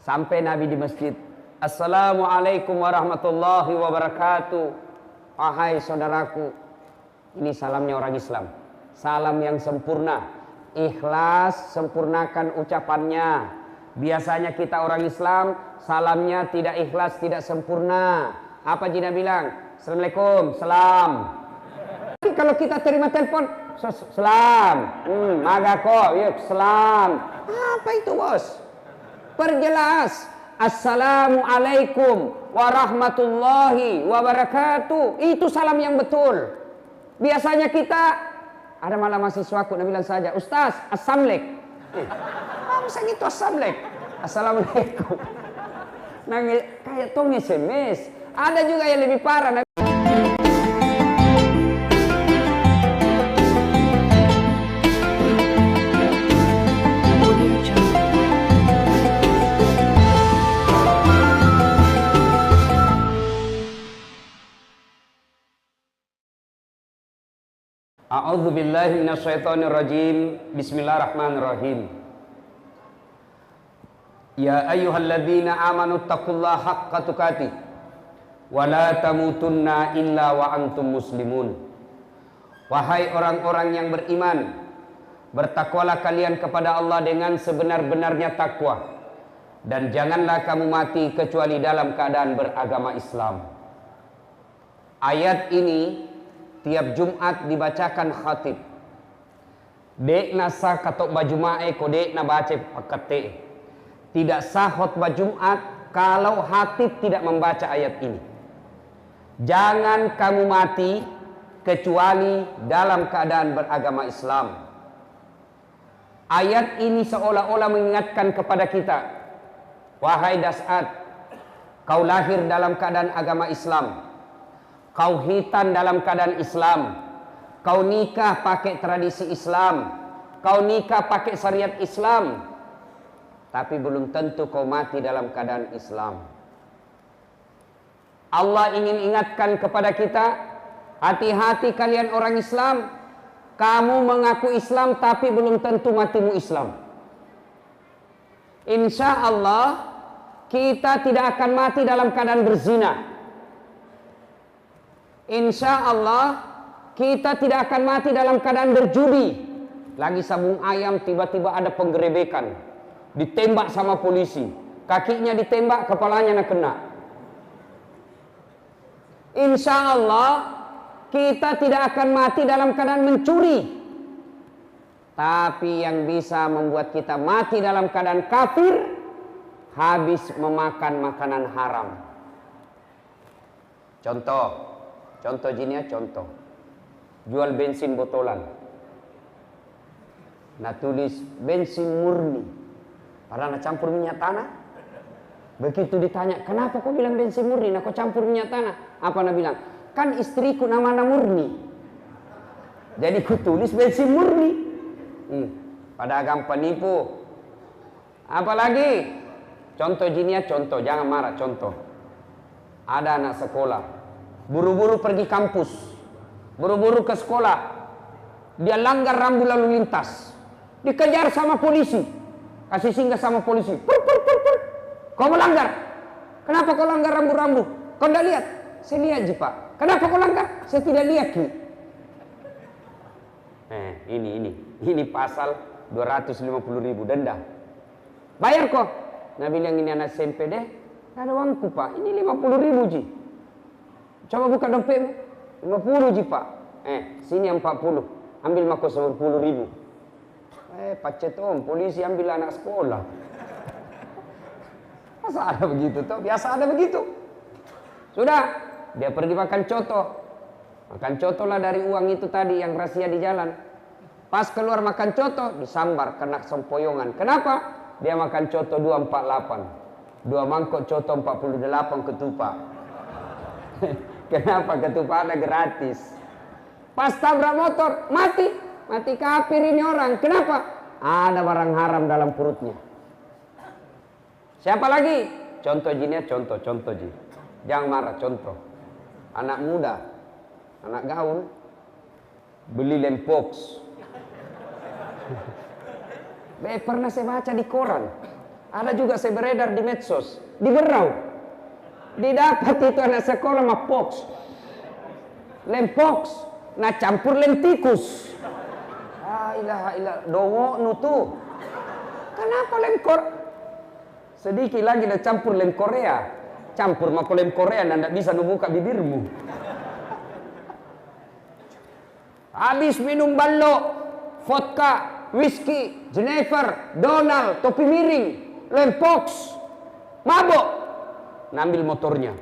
Sampai Nabi di masjid, Assalamualaikum warahmatullahi wabarakatuh. Wahai saudaraku, ini salamnya orang Islam, salam yang sempurna, ikhlas, sempurnakan ucapannya. Biasanya kita orang Islam salamnya tidak ikhlas, tidak sempurna. Apa Jina bilang? Assalamualaikum, salam. Tapi kalau kita terima telepon, selam, magako, yuk selam. Apa itu bos? Perjelas, Assalamualaikum warahmatullahi wabarakatuh. Itu salam yang betul. Biasanya kita, ada malah mahasiswaku, bilang saja, Ustaz, assalamualaikum. Masa gitu assalamualaikum? Assalamualaikum. Nangis kayak tong SMS. Ada juga yang lebih parah. A'udzu billahi minasyaitonir rajim. Bismillahirrahmanirrahim. Ya ayyuhalladzina amanu taqullaha haqqa tuqatih wa la tamutunna illa wa antum muslimun. Wahai orang-orang yang beriman, bertakwalah kalian kepada Allah dengan sebenar-benarnya takwa, dan janganlah kamu mati kecuali dalam keadaan beragama Islam. Ayat ini tiap Jumat dibacakan khatib. Dek nasa katok baju mae kode na baca pakate. Tidak sah khutbah Jumat kalau khatib tidak membaca ayat ini. Jangan kamu mati kecuali dalam keadaan beragama Islam. Ayat ini seolah-olah mengingatkan kepada kita, wahai Das'ad, kau lahir dalam keadaan agama Islam. Kau hitan dalam keadaan Islam. Kau nikah pakai tradisi Islam. Kau nikah pakai syariat Islam. Tapi belum tentu kau mati dalam keadaan Islam. Allah ingin ingatkan kepada kita, hati-hati kalian orang Islam. Kamu mengaku Islam tapi belum tentu matimu Islam. Insya Allah kita tidak akan mati dalam keadaan berzina. Insya Allah kita tidak akan mati dalam keadaan berjudi. Lagi sabung ayam tiba-tiba ada penggerebekan, ditembak sama polisi, kakinya ditembak, kepalanya nak kena. Insya Allah kita tidak akan mati dalam keadaan mencuri. Tapi yang bisa membuat kita mati dalam keadaan kafir, habis memakan makanan haram. Contoh jinia, contoh. Jual bensin botolan. Nah tulis bensin murni. Padahal nak campur minyak tanah. Begitu ditanya, kenapa kau bilang bensin murni? Nah kau campur minyak tanah. Apa nak bilang? Kan istriku namanya murni. Jadi ku tulis bensin murni. Pedagang penipu. Apalagi? Contoh jinia, contoh. Jangan marah, contoh. Ada anak sekolah. Buru-buru pergi kampus, buru-buru ke sekolah, dia langgar rambu lalu lintas, dikejar sama polisi, kasih singgah sama polisi. Pur. Kau melanggar, kenapa kau langgar rambu-rambu? Kau tidak lihat? Saya lihat je pak. Kenapa kau langgar? Saya tidak lihat ki. Ini pasal 250.000 denda. Bayar kok. Nah bilang ini anak SMP deh, tidak ada uangku pak. Ini 50.000 ji. Coba buka dompetmu, 50 ji pak. Sini 40, ambil mako 10.000. Pacet om, polisi ambil anak sekolah. Masa ada begitu toh? Biasa ada begitu. Sudah, dia pergi makan coto. Makan coto lah dari uang itu tadi yang rahasia di jalan. Pas keluar makan coto, disambar, kena sempoyongan. Kenapa? Dia makan coto 248. 2 mangkok coto 48 ketupat. Kenapa? Ketupat gratis. Pas tabrak motor, mati kafir ini orang. Kenapa? Ada barang haram dalam perutnya. Siapa lagi? Contoh jinya, contoh ji. Jangan marah, contoh. Anak muda, anak gaul, beli lempox. Pernah saya baca di koran, Ada juga saya beredar di medsos, di Berau. Didapat itu anak sekolah mah pox. Lempox, nah campur lentikus. La ilaha illallah, dongo nutu. Kenapa lem sedikit lagi dah campur lem Korea. Campur mako lem Korea dan tidak bisa membuka bibirmu. Habis minum ballo, vodka, whisky, Jenever, Donald, topi miring, lempox, mabok, ngambil motornya.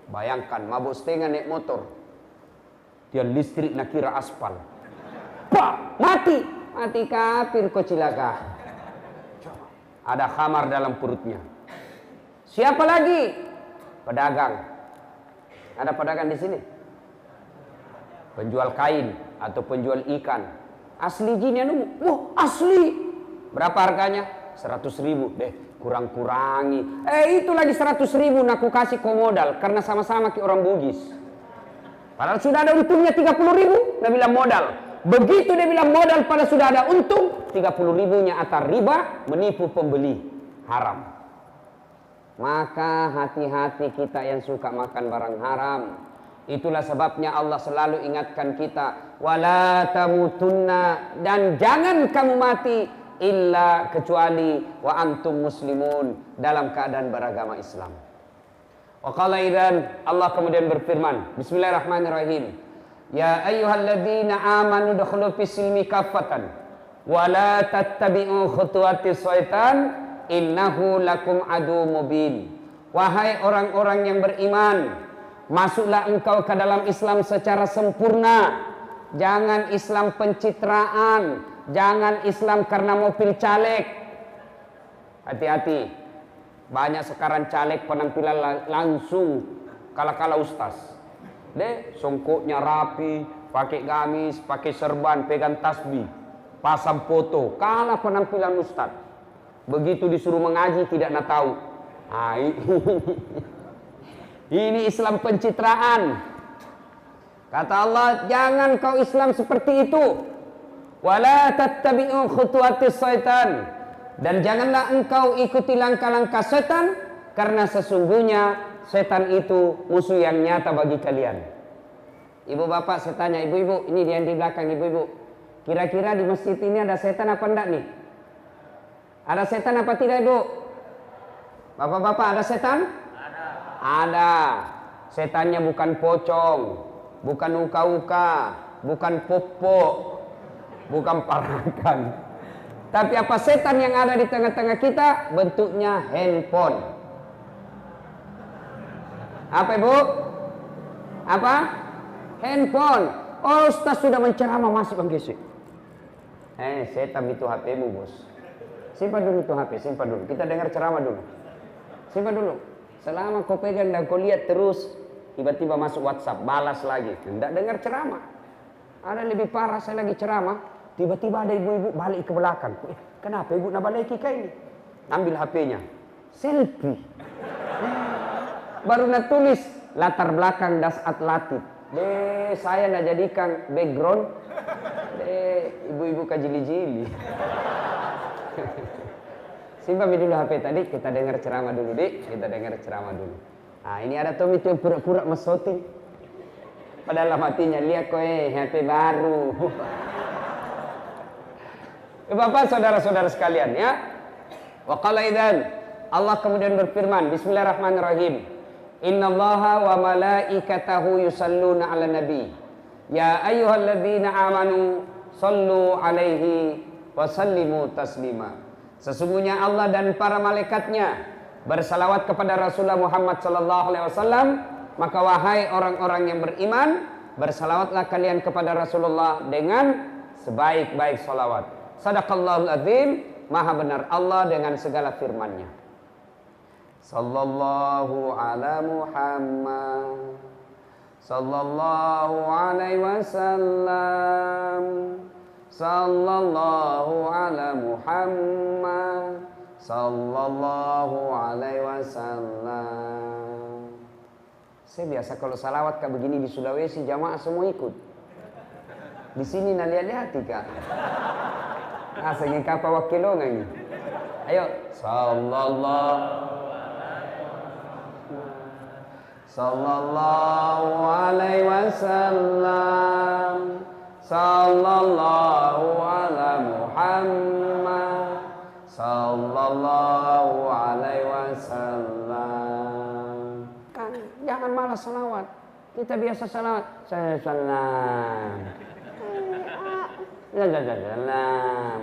Bayangkan mabok setengah naik motor, tiang listrik nak kira aspal, pak mati kafir kau cilaka. Ada khamar dalam perutnya. Siapa lagi? Pedagang. Ada pedagang di sini? Penjual kain atau penjual ikan. Asli jin anu. Wah, asli. Berapa harganya? 100.000. Kurang-kurangi. Itu lagi 100.000 nak ku kasih kau modal karena sama-sama ki orang Bugis. Padahal sudah ada untungnya 30.000, dia bilang modal. Begitu dia bilang modal pada sudah ada untung, 30.000-nya atar riba, menipu pembeli. Haram. Maka hati-hati kita yang suka makan barang haram. Itulah sebabnya Allah selalu ingatkan kita, wala tamutunna, dan jangan kamu mati illa kecuali wa antum muslimun, dalam keadaan beragama Islam. Wa qala idzan, Allah kemudian berfirman, bismillahirrahmanirrahim, ya ayyuhalladzina amanu dukhulu fis silmi kaffatan wa la tattabi'u khutuwatis syaitan innahu lakum adu mubin. Wahai orang-orang yang beriman, masuklah engkau ke dalam Islam secara sempurna. Jangan Islam pencitraan, jangan Islam karena mau pilih caleg. Hati-hati, banyak sekarang caleg penampilan langsung kala-kala ustaz. Songkoknya rapi, pakai gamis, pakai serban, pegang tasbih, pasang foto, kalah penampilan ustaz. Begitu disuruh mengaji tidak nak tahu. Ini Islam pencitraan. Kata Allah, jangan kau Islam seperti itu. Wala tattabi'u khutuwatis syaitan, dan janganlah engkau ikuti langkah-langkah setan, karena sesungguhnya setan itu musuh yang nyata bagi kalian. Ibu bapak, saya tanya ibu-ibu, ini dia yang di belakang ibu-ibu, kira-kira di masjid ini ada setan apa enggak nih? Ada setan apa tidak ibu? Bapak-bapak, ada setan? Ada. Setannya bukan pocong, bukan uka-uka, bukan popo, bukan parakan. Tapi apa setan yang ada di tengah-tengah kita? Bentuknya handphone. Apa ibu? Apa? Handphone. Oh, Ustaz sudah menceramah masih Bang Gesi. Setan itu HP-mu bos. Simpan dulu tuh HP, simpan dulu. Kita dengar ceramah dulu. Simpan dulu. Selama kau pegang dan kau lihat terus, tiba-tiba masuk WhatsApp, balas lagi. Tidak dengar ceramah. Ada lebih parah, saya lagi ceramah, tiba-tiba ada ibu-ibu balik ke belakang. Kenapa ibu nak balik ke ini? Ambil HP-nya, selfie. Baru nak tulis latar belakang das atlatif. Saya nak jadikan background. Ibu-ibu kajili-jili. Simpan dulu HP tadi, kita dengar ceramah dulu dik, kita dengar ceramah dulu. Nah ini ada Tommy itu yang pura-pura mesoting. Padahal hatinya lihat kowe HP baru. Bapak saudara-saudara sekalian ya. Wa qala idzan, Allah kemudian berfirman, bismillahirrahmanirrahim. Innallaha wa malaikatahu yusalluna 'alan nabi. Ya ayyuhalladzina amanu sallu 'alaihi wa sallimu taslima. Sesungguhnya Allah dan para malaikatnya bersalawat kepada Rasulullah Muhammad sallallahu alaihi wasallam, maka wahai orang-orang yang beriman, bersalawatlah kalian kepada Rasulullah dengan sebaik-baik salawat. Sadaqallahul azim, maha benar Allah dengan segala firman-Nya. Sallallahu ala Muhammad sallallahu alaihi wasallam. Sallallahu ala Muhammad sallallahu alaihi wasallam. Saya biasa kalau salawat kayak begini di Sulawesi jamaah semua ikut. Di sini nak lihat-lihat kak. Asal ngikapa wakilongan ini. Ayo Sallallahu alaihi wasallam. Sallallahu ala Muhammad. Sallallahu alaihi wasallam. Kan jangan malas salawat. Kita biasa salawat. Salam. Salam.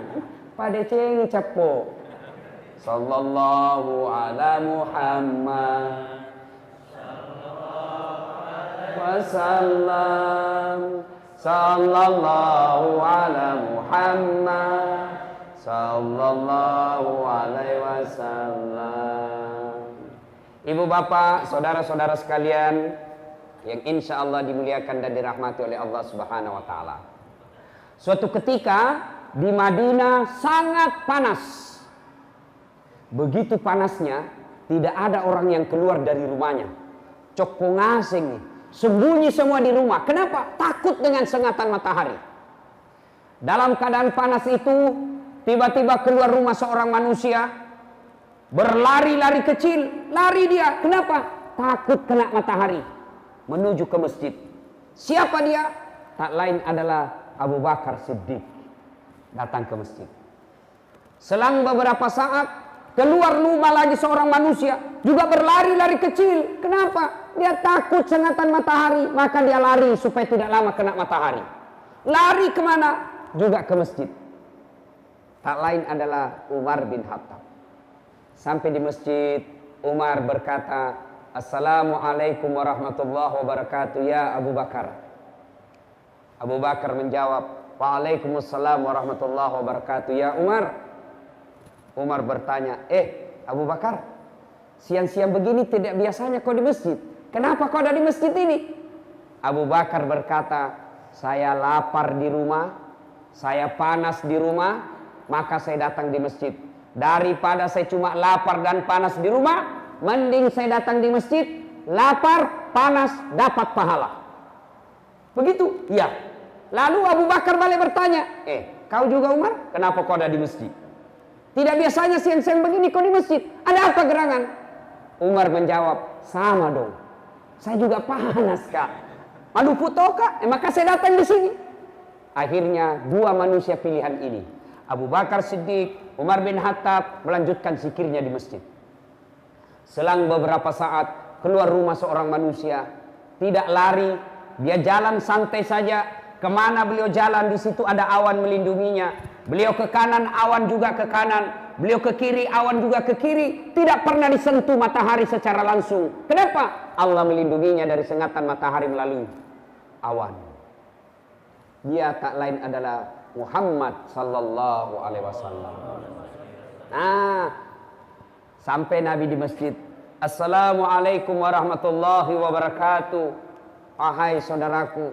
Pada cengi capo. Sallallahu ala Muhammad. Wasallam. Sallallahu ala Muhammad. Sallallahu alaihi wasallam. Ibu bapak, saudara-saudara sekalian yang insya Allah dimuliakan dan dirahmati oleh Allah Subhanahu wa taala. Suatu ketika di Madinah sangat panas. Begitu panasnya, tidak ada orang yang keluar dari rumahnya. Cokong asing nih, sembunyi semua di rumah. Kenapa? Takut dengan sengatan matahari. Dalam keadaan panas itu, tiba-tiba keluar rumah seorang manusia, berlari-lari kecil, lari dia. Kenapa? Takut kena matahari. Menuju ke masjid. Siapa dia? Tak lain adalah Abu Bakar Siddiq. Datang ke masjid. Selang beberapa saat, keluar rumah lagi seorang manusia, juga berlari-lari kecil. Kenapa? Dia takut sengatan matahari, maka dia lari supaya tidak lama kena matahari. Lari kemana? Juga ke masjid. Tak lain adalah Umar bin Khattab. Sampai di masjid, Umar berkata, Assalamualaikum warahmatullahi wabarakatuh ya Abu Bakar. Abu Bakar menjawab, Waalaikumsalam warahmatullahi wabarakatuh ya Umar. Umar bertanya, Abu Bakar, siang-siang begini tidak biasanya kau di masjid. Kenapa kau ada di masjid ini? Abu Bakar berkata, saya lapar di rumah, saya panas di rumah, maka saya datang di masjid. Daripada saya cuma lapar dan panas di rumah, mending saya datang di masjid, lapar, panas, dapat pahala. Begitu? Ya. Lalu Abu Bakar balik bertanya, kau juga Umar? Kenapa kau ada di masjid? Tidak biasanya siang-siang begini kau di masjid. Ada apa gerangan? Umar menjawab, sama dong. Saya juga panas kak. Madu puto kak, maka saya datang di sini. Akhirnya dua manusia pilihan ini, Abu Bakar Siddiq, Umar bin Khattab melanjutkan zikirnya di masjid. Selang beberapa saat keluar rumah seorang manusia, tidak lari, dia jalan santai saja. Kemana beliau jalan, di situ ada awan melindunginya. Beliau ke kanan, awan juga ke kanan. Beliau ke kiri, awan juga ke kiri. Tidak pernah disentuh matahari secara langsung. Kenapa? Allah melindunginya dari sengatan matahari melalui awan. Dia tak lain adalah Muhammad sallallahu alaihi wasallam. Nah, sampai Nabi di masjid. Assalamualaikum warahmatullahi wabarakatuh. Wahai saudaraku,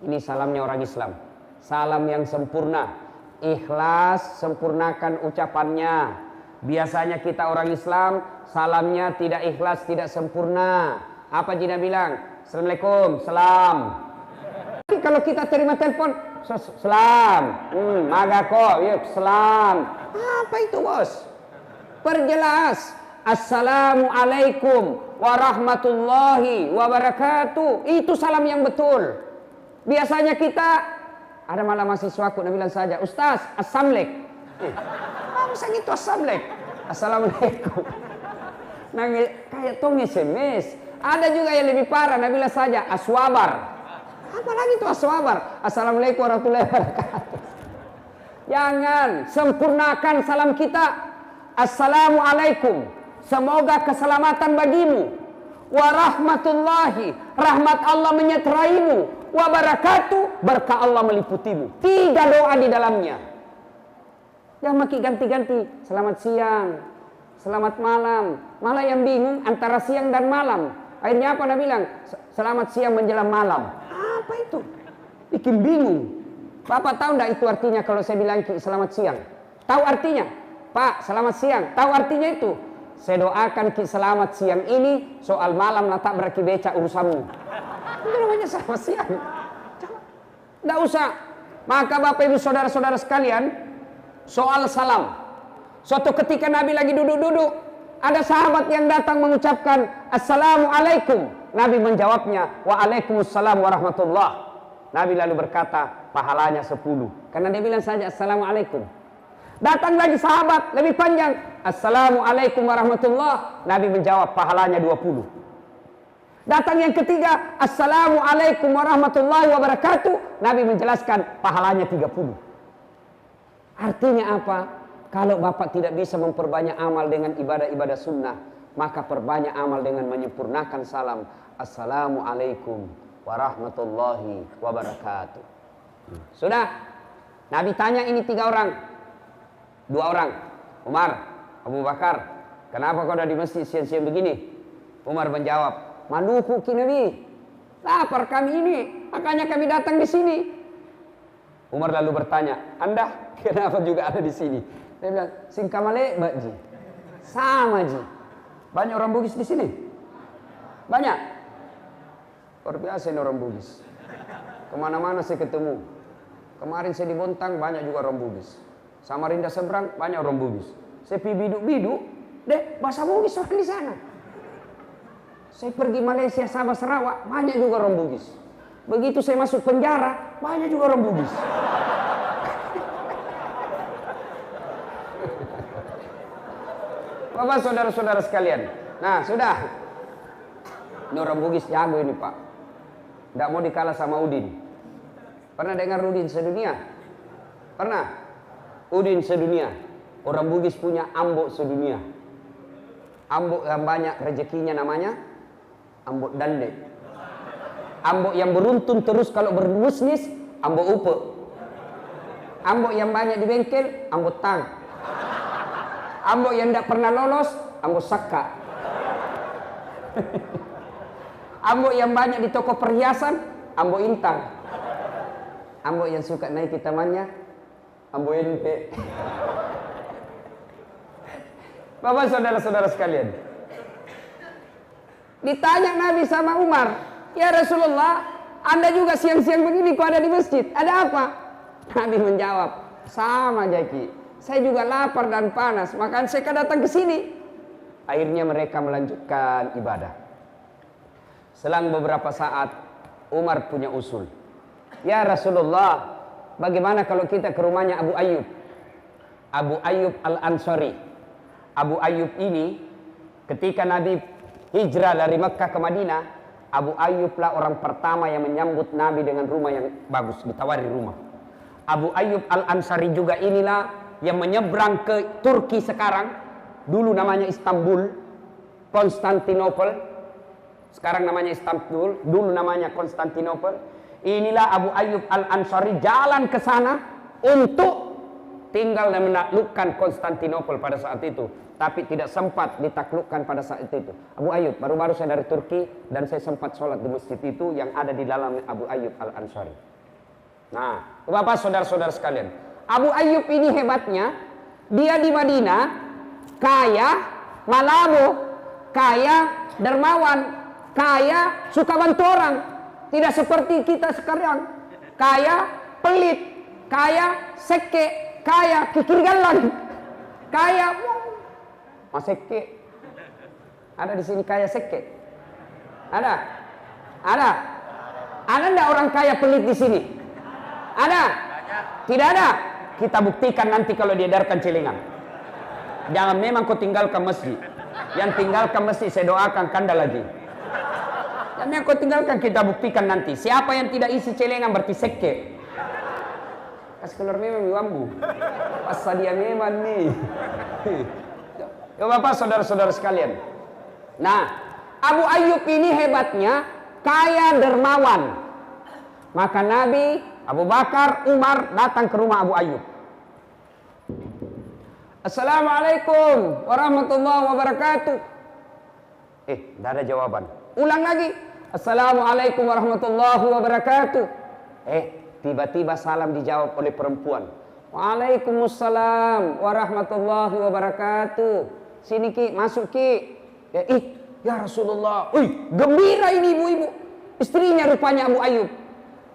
ini salamnya orang Islam. Salam yang sempurna. Ikhlas, sempurnakan ucapannya. Biasanya kita orang Islam, salamnya tidak ikhlas, tidak sempurna. Apa Jina bilang? Assalamualaikum, salam. Tapi kalau kita terima telepon, salam. Magako, yuk, salam. Apa itu bos? Perjelas. Assalamualaikum warahmatullahi wabarakatuh. Itu salam yang betul. Biasanya kita, ada malah mahasiswaku, dia bilang saja, Ustaz, assalamualaikum. Masa gitu assalamualaikum? Assalamualaikum. Nangis, kayak tong SMS. Ada juga yang lebih parah, dia bilang saja, aswabar. Apa lagi itu aswabar? Assalamualaikum warahmatullahi wabarakatuh. Jangan, sempurnakan salam kita. Assalamualaikum. Semoga keselamatan bagimu. Warahmatullahi, rahmat Allah menyertaimu. Wabarakatuh, berkah Allah meliputimu. 3 doa di dalamnya. Jangan makin ganti-ganti. Selamat siang, selamat malam. Malah yang bingung antara siang dan malam. Akhirnya apa dia bilang? Selamat siang menjelang malam. Apa itu? Bikin bingung. Bapak tahu enggak itu artinya kalau saya bilang selamat siang? Tahu artinya? Pak, selamat siang. Tahu artinya itu? Saya doakan selamat siang ini, soal malam tak beraki beca urusanmu. Itu namanya selamat siang. Tidak usah. Maka Bapak Ibu saudara-saudara sekalian, soal salam. Suatu ketika Nabi lagi duduk-duduk, ada sahabat yang datang mengucapkan Assalamualaikum. Nabi menjawabnya, Waalaikumsalam warahmatullah. Nabi lalu berkata, pahalanya 10. Karena dia bilang saja Assalamualaikum. Datang lagi sahabat lebih panjang, Assalamualaikum warahmatullah. Nabi menjawab, pahalanya 20. Datang yang ketiga, Assalamualaikum warahmatullahi wabarakatuh. Nabi menjelaskan, pahalanya 30. Artinya apa? Kalau Bapak tidak bisa memperbanyak amal dengan ibadah-ibadah sunnah, maka perbanyak amal dengan menyempurnakan salam. Assalamualaikum warahmatullahi wabarakatuh. Sudah. Nabi tanya ini 3 orang. 2 orang. Umar, Abu Bakar, kenapa kau ada di masjid siang-siang begini? Umar menjawab, maluku ki Nabi. Lapar kami ini, makanya kami datang di sini. Umar lalu bertanya, Anda kenapa juga ada di sini? Dia bilang, singkamale Mbak Ji. Sama Ji. Banyak orang Bugis di sini? Banyak? Luar biasa ini orang Bugis. Kemana-mana saya ketemu. Kemarin saya di Bontang, banyak juga orang Bugis. Samarinda seberang, banyak orang Bugis. Saya pergi biduk-biduk, bahasa Bugis wakil di sana. Saya pergi Malaysia, Sabah, Sarawak, banyak juga orang Bugis. Begitu saya masuk penjara, banyak juga orang Bugis. Bapak saudara-saudara sekalian. Nah sudah. Ini orang Bugis jago ini Pak. Tidak mau dikalah sama Udin. Pernah dengar Udin sedunia? Pernah? Udin sedunia. Orang Bugis punya ambok sedunia. Ambok yang banyak rezekinya namanya ambok dande. Ambok yang beruntun terus kalau berbisnis, ambok upe. Ambok yang banyak di bengkel, ambok tang. Ambok yang tidak pernah lolos, ambok saka. Ambok yang banyak di toko perhiasan, ambok intang. Ambok yang suka naik ke tamannya, ambok ente. Bapak saudara-saudara sekalian, ditanya Nabi sama Umar, ya Rasulullah, Anda juga siang-siang begini kok ada di masjid, ada apa? Nabi menjawab, sama Jaki, saya juga lapar dan panas, makanya saya datang ke sini. Akhirnya mereka melanjutkan ibadah. Selang beberapa saat, Umar punya usul. Ya Rasulullah, bagaimana kalau kita ke rumahnya Abu Ayyub? Abu Ayyub Al-Ansari. Abu Ayyub ini ketika Nabi hijrah dari Mekah ke Madinah, Abu Ayyub lah orang pertama yang menyambut Nabi dengan rumah yang bagus, ditawari rumah. Abu Ayyub Al-Ansari juga inilah yang menyeberang ke Turki sekarang, dulu namanya Istanbul, Konstantinopel, sekarang namanya Istanbul, dulu namanya Konstantinopel. Inilah Abu Ayyub Al-Ansari jalan ke sana untuk tinggal dan menaklukkan Konstantinopel pada saat itu, tapi tidak sempat ditaklukkan pada saat itu. Abu Ayyub, baru-baru saya dari Turki dan saya sempat sholat di masjid itu yang ada di dalam Abu Ayyub Al-Ansari. Nah, Bapak saudara-saudara sekalian, Abu Ayyub ini hebatnya, dia di Madinah kaya, malabo, kaya, dermawan, kaya, suka bantu orang. Tidak seperti kita sekarang, kaya, pelit, kaya, seke, kaya, kikir galang, kaya, mas seke. Ada di sini kaya seke? Ada? Ada? Ada enggak orang kaya pelit di sini? Ada? Tidak ada? Kita buktikan nanti kalau diedarkan celengan. Jangan memang kau tinggalkan masjid. Yang tinggalkan masjid saya doakan kanda lagi. Dan yang kau tinggalkan kita buktikan nanti. Siapa yang tidak isi celengan berarti seke. Kas keluar memang iwambu. Pasal dia memang nih. Ya Bapak saudara-saudara sekalian. Nah, Abu Ayyub ini hebatnya kaya dermawan. Maka Nabi, Abu Bakar, Umar datang ke rumah Abu Ayyub. Assalamualaikum warahmatullahi wabarakatuh. Tidak ada jawaban. Ulang lagi. Assalamualaikum warahmatullahi wabarakatuh. Tiba-tiba salam dijawab oleh perempuan. Waalaikumsalam warahmatullahi wabarakatuh. Sini Ki, masuk Ki. Ya Rasulullah. Gembira ini ibu-ibu. Istrinya rupanya Abu Ayyub.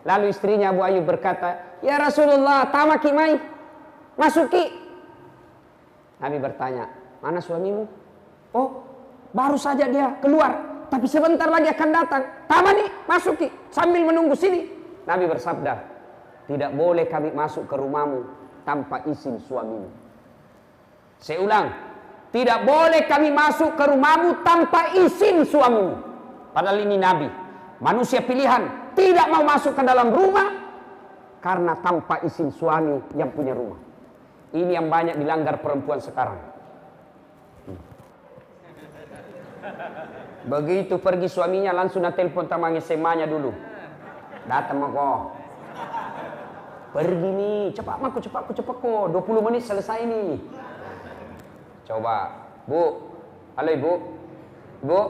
Lalu istrinya Abu Ayyub berkata, ya Rasulullah, tamaki mai. Masuk Ki. Nabi bertanya, mana suamimu? Oh, baru saja dia keluar, tapi sebentar lagi akan datang. Tamani, masuki, sambil menunggu sini. Nabi bersabda, tidak boleh kami masuk ke rumahmu tanpa izin suamimu. Saya ulang, tidak boleh kami masuk ke rumahmu tanpa izin suamimu. Padahal ini Nabi, manusia pilihan, tidak mau masuk ke dalam rumah karena tanpa izin suami yang punya rumah. Ini yang banyak dilanggar perempuan sekarang. Begitu pergi suaminya langsung telepon teman SMA-nya dulu. Datang kok. Pergi nih, cepat kok. 20 menit selesai nih. Coba, Bu. Halo Ibu. Bu,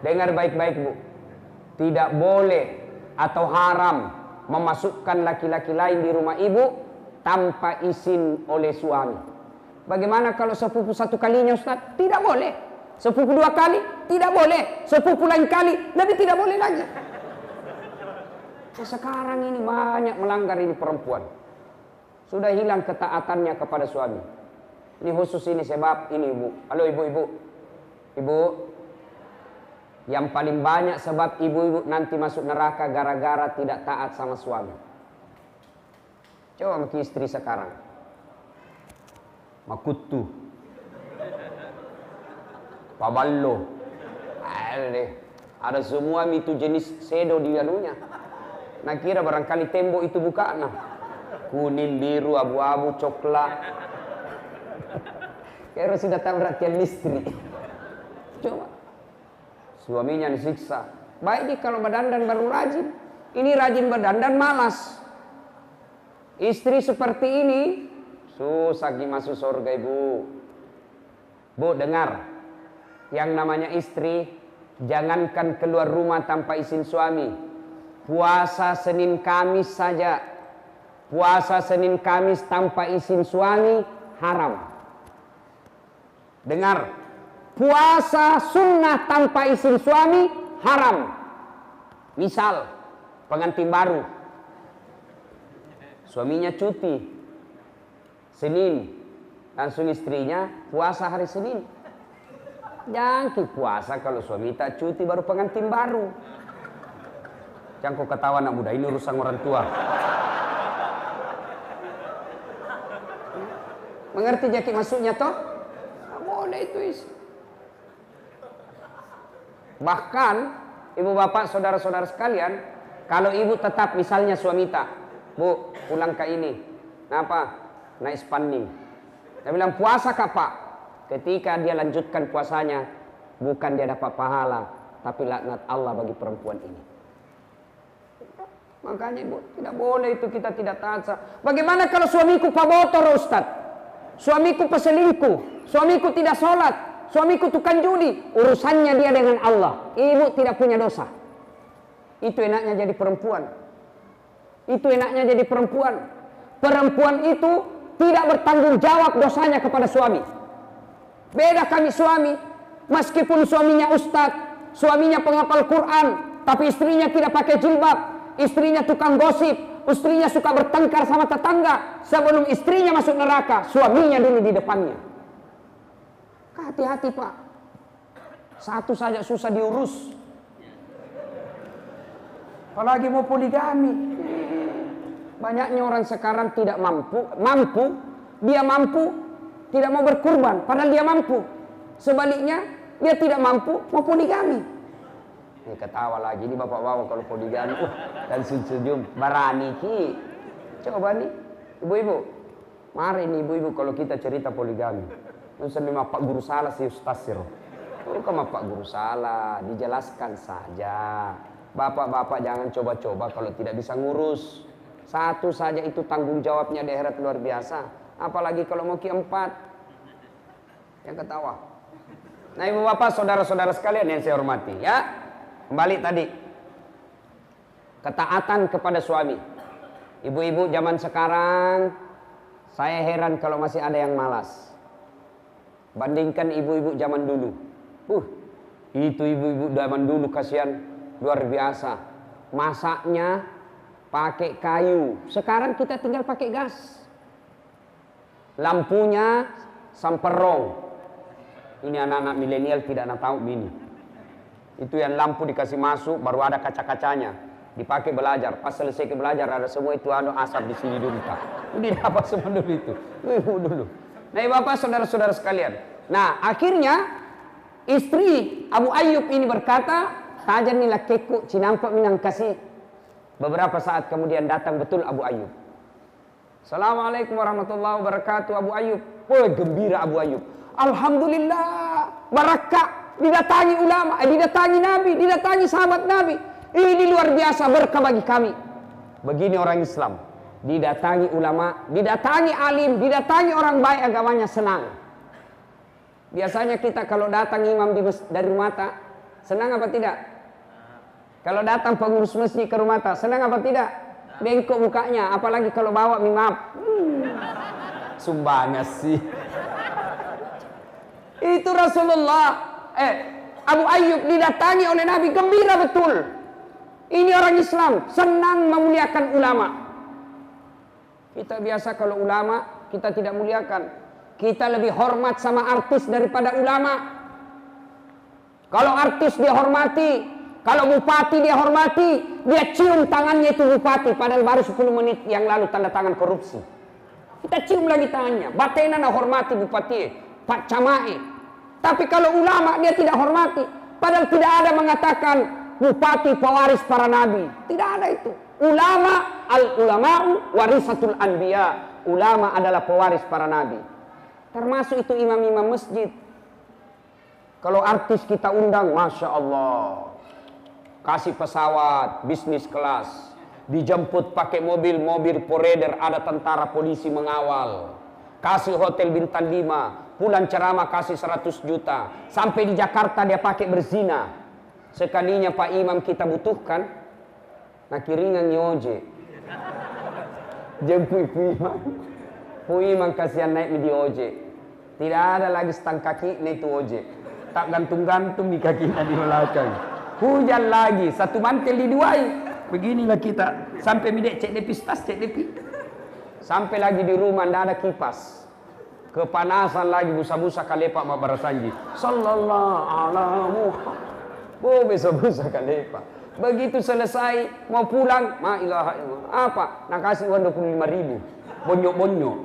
dengar baik-baik Bu. Tidak boleh atau haram memasukkan laki-laki lain di rumah Ibu tanpa izin oleh suami. Bagaimana kalau sepupu satu kalinya Ustaz? Tidak boleh. Sepupu dua kali? Tidak boleh. Sepupu lain kali? Lebih tidak boleh lagi. Sekarang ini banyak melanggar ini perempuan. Sudah hilang ketaatannya kepada suami. Ini khusus ini sebab ini Ibu. Halo Ibu. Ibu, yang paling banyak sebab ibu-ibu nanti masuk neraka gara-gara tidak taat sama suami. Coba sama istri sekarang. Makutu. Paballo. Ada semua itu jenis sedo di dalamnya. Nah kira barangkali tembok itu bukaan. Kuning, biru, abu-abu, coklat. Kira sudah tahu perhatian istri. Coba. Suaminya disiksa. Baik dia kalau berdandan baru rajin. Ini rajin berdandan malas. Istri seperti ini susah masuk surga Ibu. Bu dengar. Yang namanya istri jangankan keluar rumah tanpa izin suami. Puasa Senin Kamis saja. Puasa Senin Kamis tanpa izin suami haram. Dengar. Puasa sunnah tanpa izin suami haram. Misal pengantin baru. Suaminya cuti Senin. Langsung istrinya puasa hari Senin. Jangan puasa kalau suami tak cuti baru pengantin baru. Jangan kau ketawa anak muda, ini urusan orang tua. Mengerti jaki maksudnya toh? Nah, boleh itu isi. Bahkan ibu bapak saudara-saudara sekalian, kalau ibu tetap misalnya suami tak, Bu pulang ke ini, kenapa? Naik spanding. Dia bilang puasa kak Pak. Ketika dia lanjutkan puasanya, bukan dia dapat pahala, tapi laknat Allah bagi perempuan ini. Makanya Ibu, tidak boleh itu kita tidak taat. Bagaimana kalau suamiku pabotor Ustaz? Suamiku peselingkuh, suamiku tidak sholat, suamiku tukang judi. Urusannya dia dengan Allah. Ibu tidak punya dosa. Itu enaknya jadi perempuan. Itu enaknya jadi perempuan. Perempuan itu tidak bertanggung jawab dosanya kepada suami. Beda kami suami, meskipun suaminya ustadz, suaminya penghafal Quran, tapi istrinya tidak pakai jilbab, istrinya tukang gosip, istrinya suka bertengkar sama tetangga. Sebelum istrinya masuk neraka, suaminya dulu di depannya. Hati-hati Pak, satu saja susah diurus, apalagi mau poligami. Banyaknya orang sekarang tidak mampu, dia mampu tidak mau berkurban, padahal dia mampu. Sebaliknya, dia tidak mampu, mau poligami. Ini ketawa lagi, ini bapak-bapak kalau poligami, dan senyum, barani ki. Coba nih, ibu-ibu, mari nih ibu-ibu kalau kita cerita poligami. Nusa memang Pak Guru salah sih Ustaz Siro. Bukan Pak Guru salah, dijelaskan saja. Bapak-bapak jangan coba-coba kalau tidak bisa ngurus. Satu saja itu tanggung jawabnya di akhirat luar biasa. Apalagi kalau mau keempat. Yang ketawa. Nah ibu bapak saudara-saudara sekalian yang saya hormati ya. Kembali tadi. Ketaatan kepada suami. Ibu-ibu zaman sekarang, saya heran kalau masih ada yang malas. Bandingkan ibu-ibu zaman dulu. Itu ibu-ibu zaman dulu kasihan luar biasa. Masaknya pakai kayu. Sekarang kita tinggal pakai gas. Lampunya samperong. Ini anak-anak milenial tidak tahu ini. Itu yang lampu dikasih masuk, baru ada kaca-kacanya, dipakai belajar. Pas selesai ke belajar ada semua itu asap di sini dulu Pak. Udah dapat semua dulu itu. Dulu. Nah, Bapak saudara-saudara sekalian. Nah, akhirnya istri Abu Ayyub ini berkata, "Tajan ni lakeku cinampak minang kasih." Beberapa saat kemudian datang betul Abu Ayyub. Assalamualaikum warahmatullahi wabarakatuh. Abu Ayyub. Woi, gembira Abu Ayyub. Alhamdulillah, barakah, didatangi ulama, didatangi Nabi, didatangi sahabat Nabi. Ini luar biasa berkah bagi kami. Begini orang Islam, didatangi ulama, didatangi alim, didatangi orang baik agamanya, senang. Biasanya kita kalau datang imam dari rumah tak, senang apa tidak? Kalau datang pengurus masjid ke rumah tak, senang apa tidak? Bengkok mukanya, apalagi kalau bawa mimap. Sumbangan sih. Itu Rasulullah, Abu Ayyub didatangi oleh Nabi, gembira betul. Ini orang Islam, senang memuliakan ulama. Kita biasa kalau ulama, kita tidak muliakan. Kita lebih hormat sama artis daripada ulama. Kalau artis dia hormati, kalau bupati dia hormati, dia cium tangannya itu bupati, padahal baru 10 menit yang lalu tanda tangan korupsi. Kita cium lagi tangannya, batena nak hormati bupati, Pak Camai. Tapi kalau ulama dia tidak hormati, padahal tidak ada mengatakan bupati pewaris para nabi. Tidak ada itu. Ulama, al-ulama'u warisatul anbiya. Ulama adalah pewaris para nabi. Termasuk itu imam-imam masjid. Kalau artis kita undang, Masya Allah, kasih pesawat, bisnis kelas, dijemput pakai mobil poreder, ada tentara polisi mengawal, kasih hotel bintang 5, pulang ceramah kasih 100 juta, sampai di Jakarta dia pakai berzina. Sekalinya Pak Imam kita butuhkan, nak kiringan nyoje, jemput Pu Imam kasihan naik di ojek. Tidak ada lagi stang kaki naik itu ojek, tak gantung-gantung di kakinya di belakang. Hujan lagi, satu mantel diduai. Beginilah kita sampai midek cek depis tas, cek depi. Sampai lagi di rumah tidak ada kipas. Kepanasan lagi, busa-busa kalepak mak barasanji. Sallallahu alaihi Muhammad. Busa-busa kalepak. Begitu selesai mau pulang, ma ilaha illallah. Apa? Nak kasih uang 25.000. Bonyok-bonyok.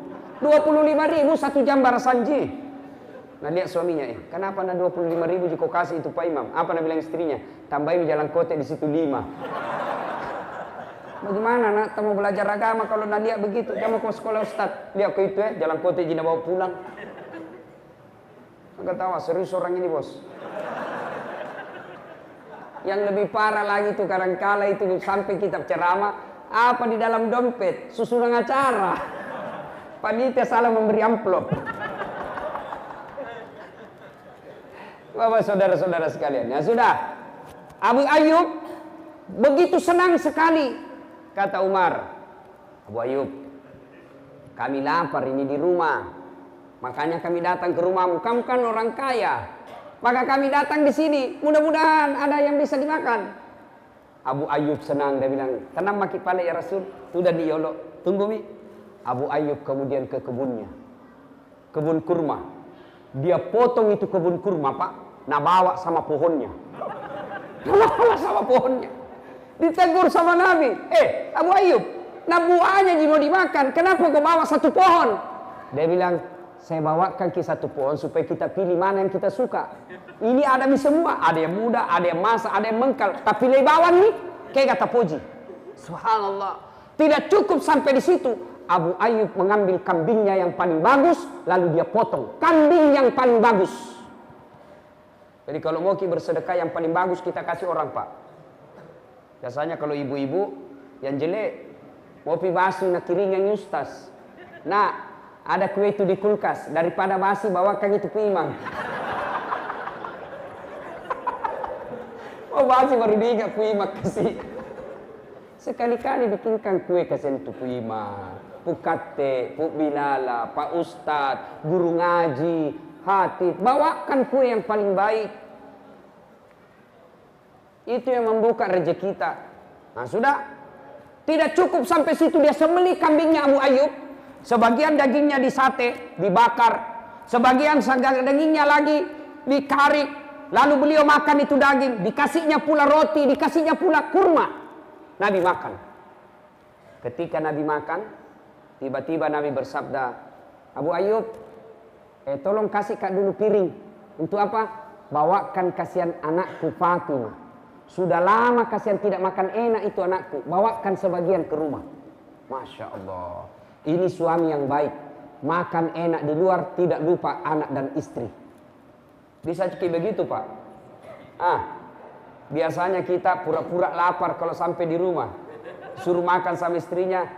25.000 1 jam barasanji. Nah lihat suaminya, kenapa nak 25.000 jika kasih itu Pak Imam? Apa nak bilang istrinya? Tambahin jalan kotek di situ 5. Bagaimana nak mau belajar agama kalau nak lihat begitu? Jangan mau ke sekolah Ustaz. Lihat ke itu jalan kotek jina bawa pulang. Enggak tahu serius orang ini bos. Yang lebih parah lagi itu kadang-kala itu sampai kita ceramah, apa di dalam dompet? Susunan acara. Panitia salah memberi amplop. Bapak saudara-saudara sekalian, ya sudah. Abu Ayyub begitu senang sekali. Kata Umar, Abu Ayyub, kami lapar ini di rumah. Makanya kami datang ke rumahmu. Kamu kan orang kaya. Maka kami datang di sini. Mudah-mudahan ada yang bisa dimakan. Abu Ayyub senang. Dia bilang, tenang maki pale ya Rasul. Sudah diolok. Tunggu mi. Abu Ayyub kemudian ke kebunnya. Kebun kurma. Dia potong itu kebun kurma Pak. Nah bawa sama pohonnya. Bawa sama pohonnya. Ditegur sama Nabi. Abu Ayyub. Nah buahnya mau dimakan. Kenapa kau bawa satu pohon? Dia bilang, saya bawakan ke satu pohon supaya kita pilih mana yang kita suka. Ini ada mi semua. Ada yang muda, ada yang masa, ada yang mengkal. Tapi lebawan nih, kayak kata puji. Subhanallah. Tidak cukup sampai di situ. Abu Ayyub mengambil kambingnya yang paling bagus, lalu dia potong. Kambing yang paling bagus. Jadi kalau mau bersedekah yang paling bagus kita kasih orang Pak. Biasanya kalau ibu-ibu yang jelek, mau basi nak kiringan Ustaz. Nah, ada kue itu di kulkas, daripada basi bawakan itu ke imam. Oh basi baru diingat ke imam kasih. Sekali-kali bikinkan kue kasih itu ke imam. Pu kate, pu bilala, Pak Ustadz, guru ngaji, hatib, bawakan kue yang paling baik. Itu yang membuka rezeki kita. Nah sudah, tidak cukup sampai situ dia sembelih kambingnya Abu Ayyub. Sebagian dagingnya disate, dibakar. Sebagian dagingnya lagi dikarik, lalu beliau makan itu daging, dikasihnya pula roti, dikasihnya pula kurma. Nabi makan. Ketika Nabi makan, tiba-tiba Nabi bersabda, Abu Ayyub, tolong kasih kak dulu piring. Untuk apa? Bawakan kasihan anakku Fatimah. Sudah lama kasihan tidak makan enak itu anakku. Bawakan sebagian ke rumah. Masya Allah. Ini suami yang baik. Makan enak di luar, tidak lupa anak dan istri. Bisa kayak begitu Pak? Biasanya kita pura-pura lapar kalau sampai di rumah. Suruh makan sama istrinya.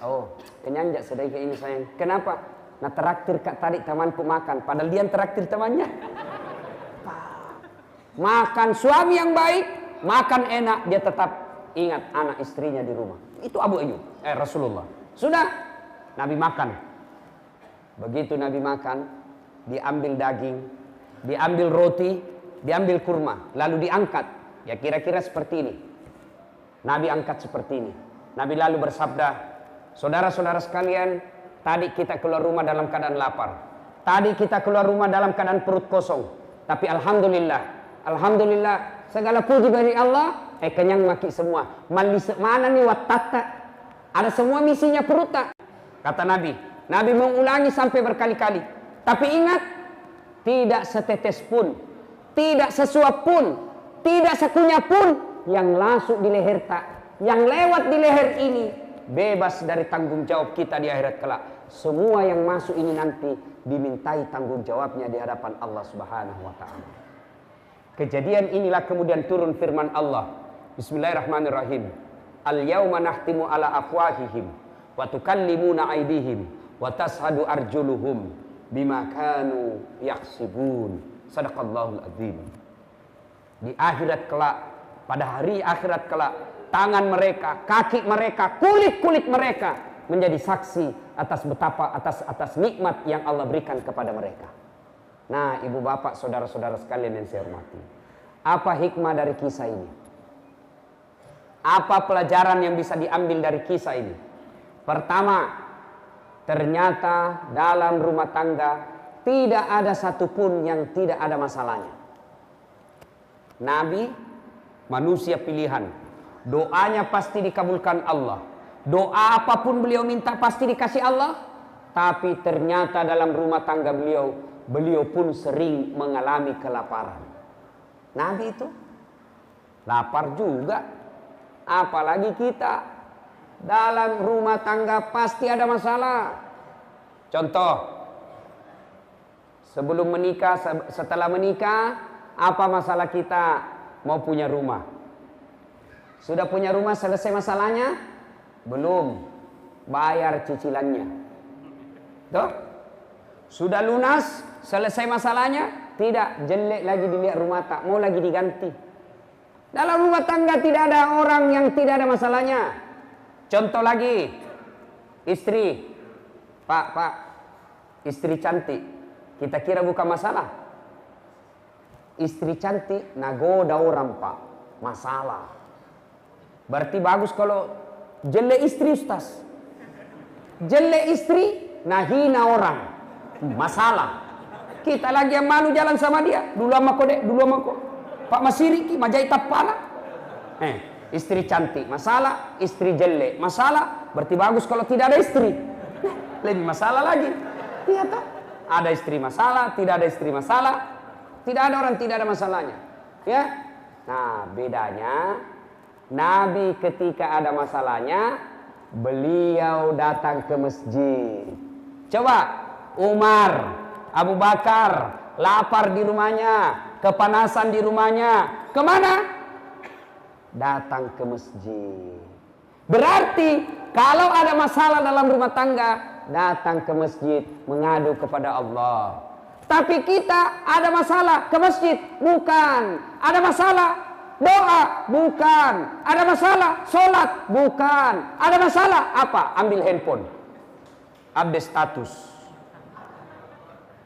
Oh, kenyang jak sedikit ini sayang. Kenapa? Nah traktir kak tadi temanku makan. Padahal dia traktir temannya. Makan suami yang baik, makan enak, dia tetap ingat anak istrinya di rumah. Itu Abu Ayyub, Rasulullah. Sudah, Nabi makan. Begitu Nabi makan, diambil daging, diambil roti, diambil kurma, lalu diangkat. Ya kira-kira seperti ini. Nabi angkat seperti ini. Nabi lalu bersabda, saudara-saudara sekalian, tadi kita keluar rumah dalam keadaan lapar. Tadi kita keluar rumah dalam keadaan perut kosong. Tapi Alhamdulillah, segala puji bagi Allah, kenyang maki semua. Mana nih watata? Ada semua misinya perut tak? Kata Nabi. Nabi mengulangi sampai berkali-kali. Tapi ingat, tidak setetes pun, tidak sesuap pun, tidak sekunyah pun yang masuk di leher tak, yang lewat di leher ini bebas dari tanggung jawab kita di akhirat kelak. Semua yang masuk ini nanti dimintai tanggung jawabnya di hadapan Allah Subhanahu wa taala. Kejadian inilah kemudian turun firman Allah. Bismillahirrahmanirrahim. Al-yauma nahtimu ala afwahihim wa tukallimuna aydihim wa tashhadu arjuluhum bima kanu yaksibun. Sadaqallahul azim. Di akhirat kelak, pada hari akhirat kelak, tangan mereka, kaki mereka, kulit-kulit mereka menjadi saksi atas betapa atas nikmat yang Allah berikan kepada mereka. Nah, ibu bapak, saudara-saudara sekalian yang saya hormati, apa hikmah dari kisah ini? Apa pelajaran yang bisa diambil dari kisah ini? Pertama, ternyata dalam rumah tangga tidak ada satupun yang tidak ada masalahnya. Nabi manusia pilihan, doanya pasti dikabulkan Allah. Doa apapun beliau minta pasti dikasih Allah. Tapi ternyata dalam rumah tangga beliau pun sering mengalami kelaparan. Nabi itu lapar juga, apalagi kita. Dalam rumah tangga pasti ada masalah. Contoh, sebelum menikah, setelah menikah, apa masalah kita? Mau punya rumah. Sudah punya rumah, selesai masalahnya? Belum. Bayar cicilannya. Tuh. Sudah lunas, selesai masalahnya? Tidak. Jelek lagi dilihat rumah tak, mau lagi diganti. Dalam rumah tangga tidak ada orang yang tidak ada masalahnya. Contoh lagi, istri, Pak, istri cantik, kita kira bukan masalah. Istri cantik, nagoda orang Pak, masalah. Berarti bagus kalau jelek istri Ustaz. Jelek istri, nahina orang, masalah. Kita lagi yang malu jalan sama dia, dulu sama kok, Pak Masiriki, majai tapala. Istri cantik masalah, istri jelek masalah, berarti bagus kalau tidak ada istri. Lebih masalah lagi. Iya toh? Ada istri masalah, tidak ada istri masalah, tidak ada orang tidak ada masalahnya. Ya. Nah, bedanya Nabi ketika ada masalahnya, beliau datang ke masjid. Coba Umar, Abu Bakar lapar di rumahnya, kepanasan di rumahnya, kemana? Datang ke masjid. Berarti kalau ada masalah dalam rumah tangga, datang ke masjid mengadu kepada Allah. Tapi kita ada masalah ke masjid, bukan. Ada masalah doa, bukan. Ada masalah sholat, bukan. Ada masalah apa? Ambil handphone, update status,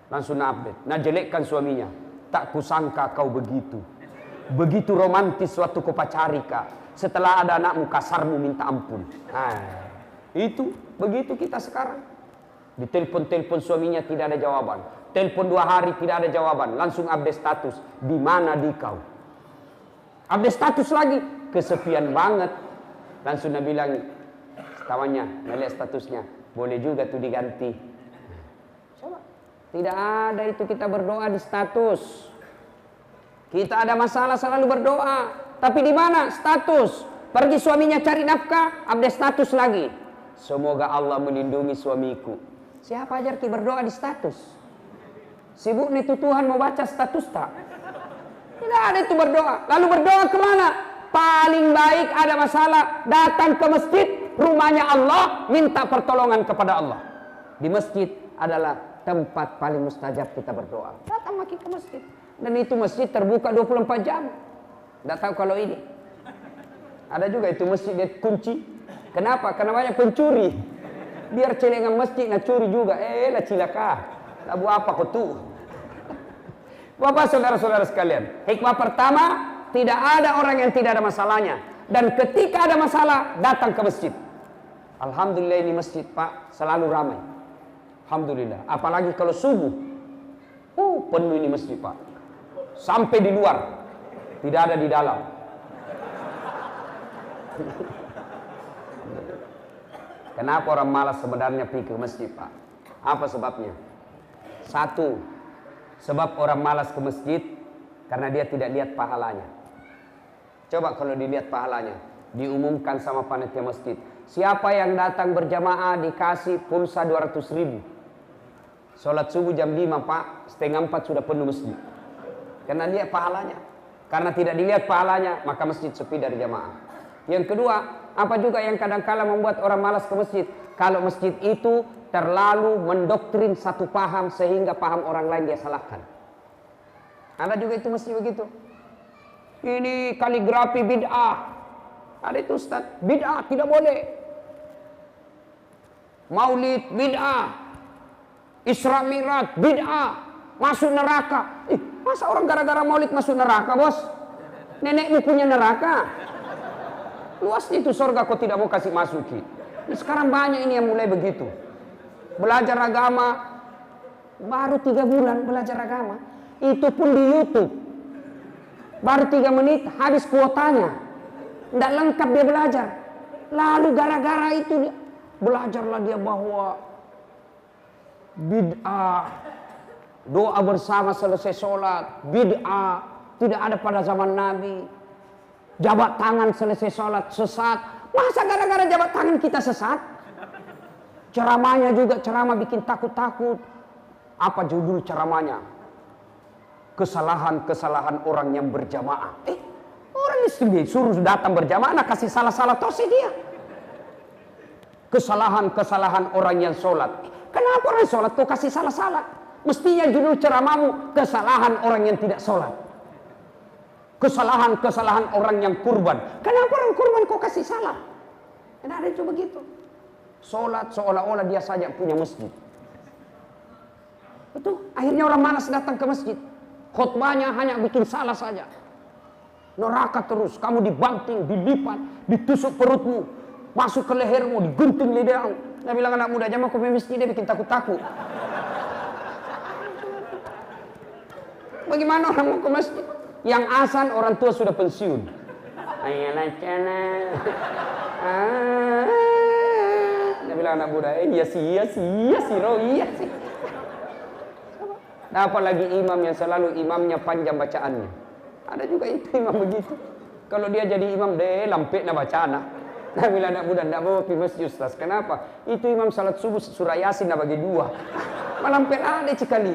langsung update. Nah, jelekkan suaminya. Tak kusangka kau begitu. Begitu romantis waktu kau pacari kak. Setelah ada anakmu kasarmu minta ampun. Nah, itu begitu kita sekarang. Ditelepon-telepon suaminya tidak ada jawaban. Telepon 2 hari tidak ada jawaban, langsung update status. Di mana di kau? Update status lagi, kesepian banget. Langsung dia bilang, kawannya, ngeliat statusnya, boleh juga tuh diganti. Coba, tidak ada itu kita berdoa di status. Kita ada masalah selalu berdoa, tapi di mana status? Pergi suaminya cari nafkah, update status lagi. Semoga Allah melindungi suamiku. Siapa ajar ki berdoa di status? Sibuk nih tuh Tuhan mau baca status tak? Tidak ada itu berdoa. Lalu berdoa kemana? Paling baik ada masalah, datang ke masjid, rumahnya Allah, minta pertolongan kepada Allah. Di masjid adalah tempat paling mustajab kita berdoa. Datang lagi ke masjid. Dan itu masjid terbuka 24 jam. Tidak tahu kalau ini. Ada juga itu masjid dia kunci. Kenapa? Karena banyak pencuri. Biar celengan masjid nak curi juga. Lah cilaka. Labu apa kau tuh? Bapak saudara-saudara sekalian. Hikmah pertama, tidak ada orang yang tidak ada masalahnya. Dan ketika ada masalah, datang ke masjid. Alhamdulillah ini masjid Pak selalu ramai. Alhamdulillah. Apalagi kalau subuh. Penuh ini masjid Pak. Sampai di luar. Tidak ada di dalam. Kenapa orang malas sebenarnya pergi ke masjid Pak? Apa sebabnya? Satu, sebab orang malas ke masjid karena dia tidak lihat pahalanya. Coba kalau dilihat pahalanya, diumumkan sama panitia masjid. Siapa yang datang berjamaah dikasih pulsa 200.000. Sholat subuh jam 5 Pak, setengah 4 sudah penuh masjid. Karena lihat pahalanya. Karena tidak dilihat pahalanya, maka masjid sepi dari jamaah. Yang kedua, apa juga yang kadang-kala membuat orang malas ke masjid? Kalau masjid itu terlalu mendoktrin satu paham sehingga paham orang lain dia salahkan. Ada juga itu masjid begitu. Ini kaligrafi bid'ah. Ada itu Ustaz, bid'ah tidak boleh. Maulid bid'ah. Isra Mi'raj bid'ah. Masuk neraka. Masa orang gara-gara maulid masuk neraka, Bos? Nenekmu punya neraka. Luasnya itu surga kau tidak mau kasih masuki. Sekarang banyak ini yang mulai begitu. Belajar agama baru 3 bulan belajar agama. Itu pun di YouTube. Baru 3 menit habis kuotanya. Tidak lengkap dia belajar. Lalu gara-gara itu belajarlah dia bahwa bid'ah, doa bersama selesai sholat, bid'ah, tidak ada pada zaman Nabi. Jabat tangan selesai sholat, sesat. Masa gara-gara jabat tangan kita sesat? Ceramahnya juga ceramah bikin takut-takut. Apa judul ceramahnya? Kesalahan-kesalahan orang yang berjamaah. Orang ini suruh datang berjamaah, nak kasih salah-salah tosi dia. Kesalahan-kesalahan orang yang sholat. Kenapa orang sholat kau kasih salah-salah? Mestinya judul ceramahmu kesalahan orang yang tidak sholat. Kesalahan-kesalahan orang yang kurban. Kenapa orang kurban kau kasih salah? Tidak ada itu begitu. Sholat seolah-olah dia saja punya masjid. Itu akhirnya orang malas datang ke masjid. Khutbahnya hanya bikin salah saja. Neraka terus. Kamu dibanting, dilipat, ditusuk perutmu, masuk ke lehermu, digunting lidahmu. Dia bilang anak muda jangan kau ke masjid, dia bikin takut-takut. Bagaimana orang mau ke masjid? Yang azan orang tua sudah pensiun. Ayolah cana. Dia bilang anak muda, iya sih, roh, iya sih. Dapat lagi imam yang selalu imamnya panjang bacaannya. Ada juga itu imam begitu. Kalau dia jadi imam, deh lampet na bacaan. Dia bilang anak muda, tidak mau pergi masjid Ustaz. Kenapa? Itu imam salat subuh surah Yasin na bagi 2. Malampet ada sekali.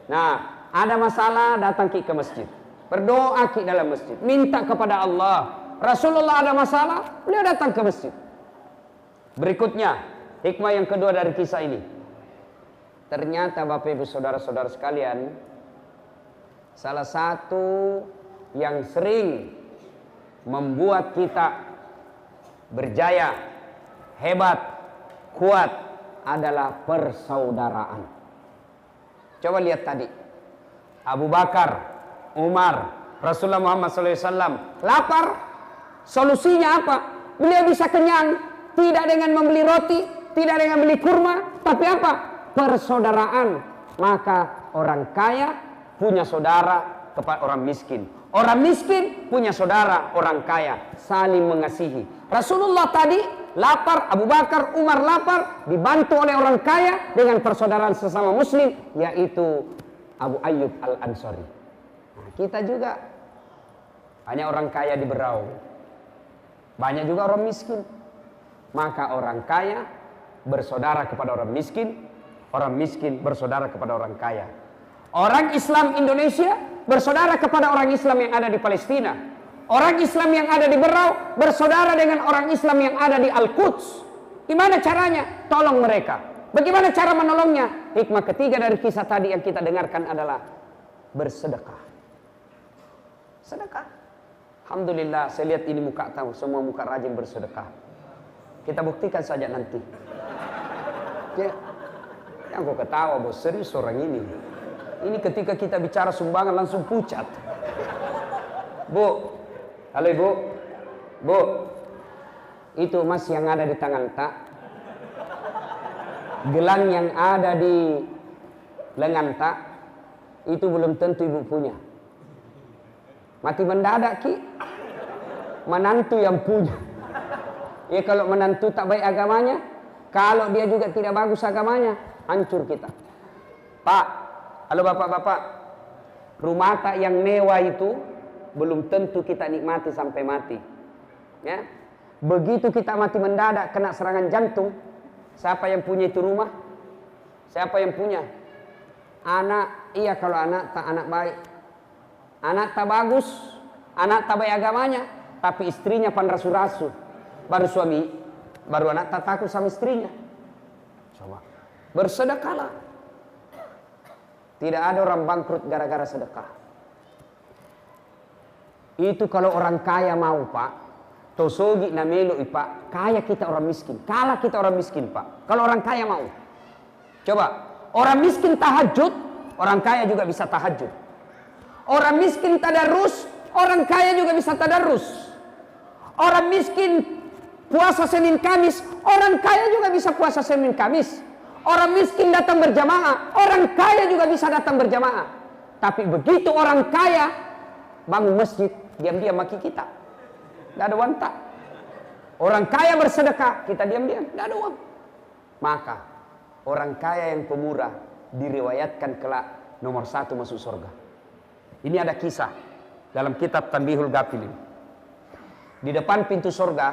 Nah, ada masalah datang ke masjid. Berdoa dalam masjid. Minta kepada Allah. Rasulullah ada masalah, beliau datang ke masjid. Berikutnya, hikmah yang kedua dari kisah ini. Ternyata Bapak Ibu Saudara-saudara sekalian, salah satu yang sering membuat kita berjaya, hebat, kuat adalah persaudaraan. Coba lihat tadi. Abu Bakar, Umar, Rasulullah Muhammad SAW lapar. Solusinya apa? Beliau bisa kenyang. Tidak dengan membeli roti, tidak dengan beli kurma. Tapi apa? persaudaraan. Maka orang kaya punya saudara kepada orang miskin. Orang miskin punya saudara orang kaya, saling mengasihi. Rasulullah tadi lapar, Abu Bakar, Umar lapar, dibantu oleh orang kaya dengan persaudaraan sesama muslim, yaitu Abu Ayyub Al-Ansari. Nah, kita juga banyak orang kaya di Berau, banyak juga orang miskin. Maka orang kaya bersaudara kepada orang miskin bersaudara kepada orang kaya. Orang Islam Indonesia bersaudara kepada orang Islam yang ada di Palestina. Orang Islam yang ada di Berau bersaudara dengan orang Islam yang ada di Al-Quds. Gimana caranya? Tolong mereka. Bagaimana cara menolongnya? Hikmah ketiga dari kisah tadi yang kita dengarkan adalah bersedekah. Sedekah. Alhamdulillah, saya lihat ini muka tahu, semua muka rajin bersedekah. Kita buktikan saja nanti. Ya, yang kau ketawa bos, serius orang ini. Ini ketika kita bicara sumbangan langsung pucat. Bu, halo ibu, bu, itu emas yang ada di tangan tak, gelang yang ada di lengan tak, itu belum tentu ibu punya. Mati mendadak ki, menantu yang punya. Ya kalau menantu tak baik agamanya, kalau dia juga tidak bagus agamanya, hancur kita. Pak, halo bapak-bapak, rumah tak yang mewah itu belum tentu kita nikmati sampai mati. Ya, begitu kita mati mendadak kena serangan jantung, siapa yang punya itu rumah? Siapa yang punya? Anak, iya kalau anak tak anak baik, anak tak bagus, anak tak baik agamanya, tapi istrinya panrasu-rasu, baru suami, baru anak tak takut sama istrinya. Coba bersedekahlah. Tidak ada orang bangkrut gara-gara sedekah. Itu kalau orang kaya mau pak, tosogi namelo pak, kaya kita orang miskin, kalah kita orang miskin pak. Kalau orang kaya mau, coba orang miskin tahajud, orang kaya juga bisa tahajud. Orang miskin tadarus, orang kaya juga bisa tadarus. Orang miskin puasa Senin Kamis, orang kaya juga bisa puasa Senin Kamis. Orang miskin datang berjamaah, orang kaya juga bisa datang berjamaah. Tapi begitu orang kaya bangun masjid, diam-diam maki kita, tidak ada uang tak. Orang kaya bersedekah, kita diam-diam, tidak ada uang. Maka orang kaya yang pemurah diriwayatkan kelak nomor 1 masuk surga. Ini ada kisah dalam kitab Tanbihul Ghafilin. Di depan pintu surga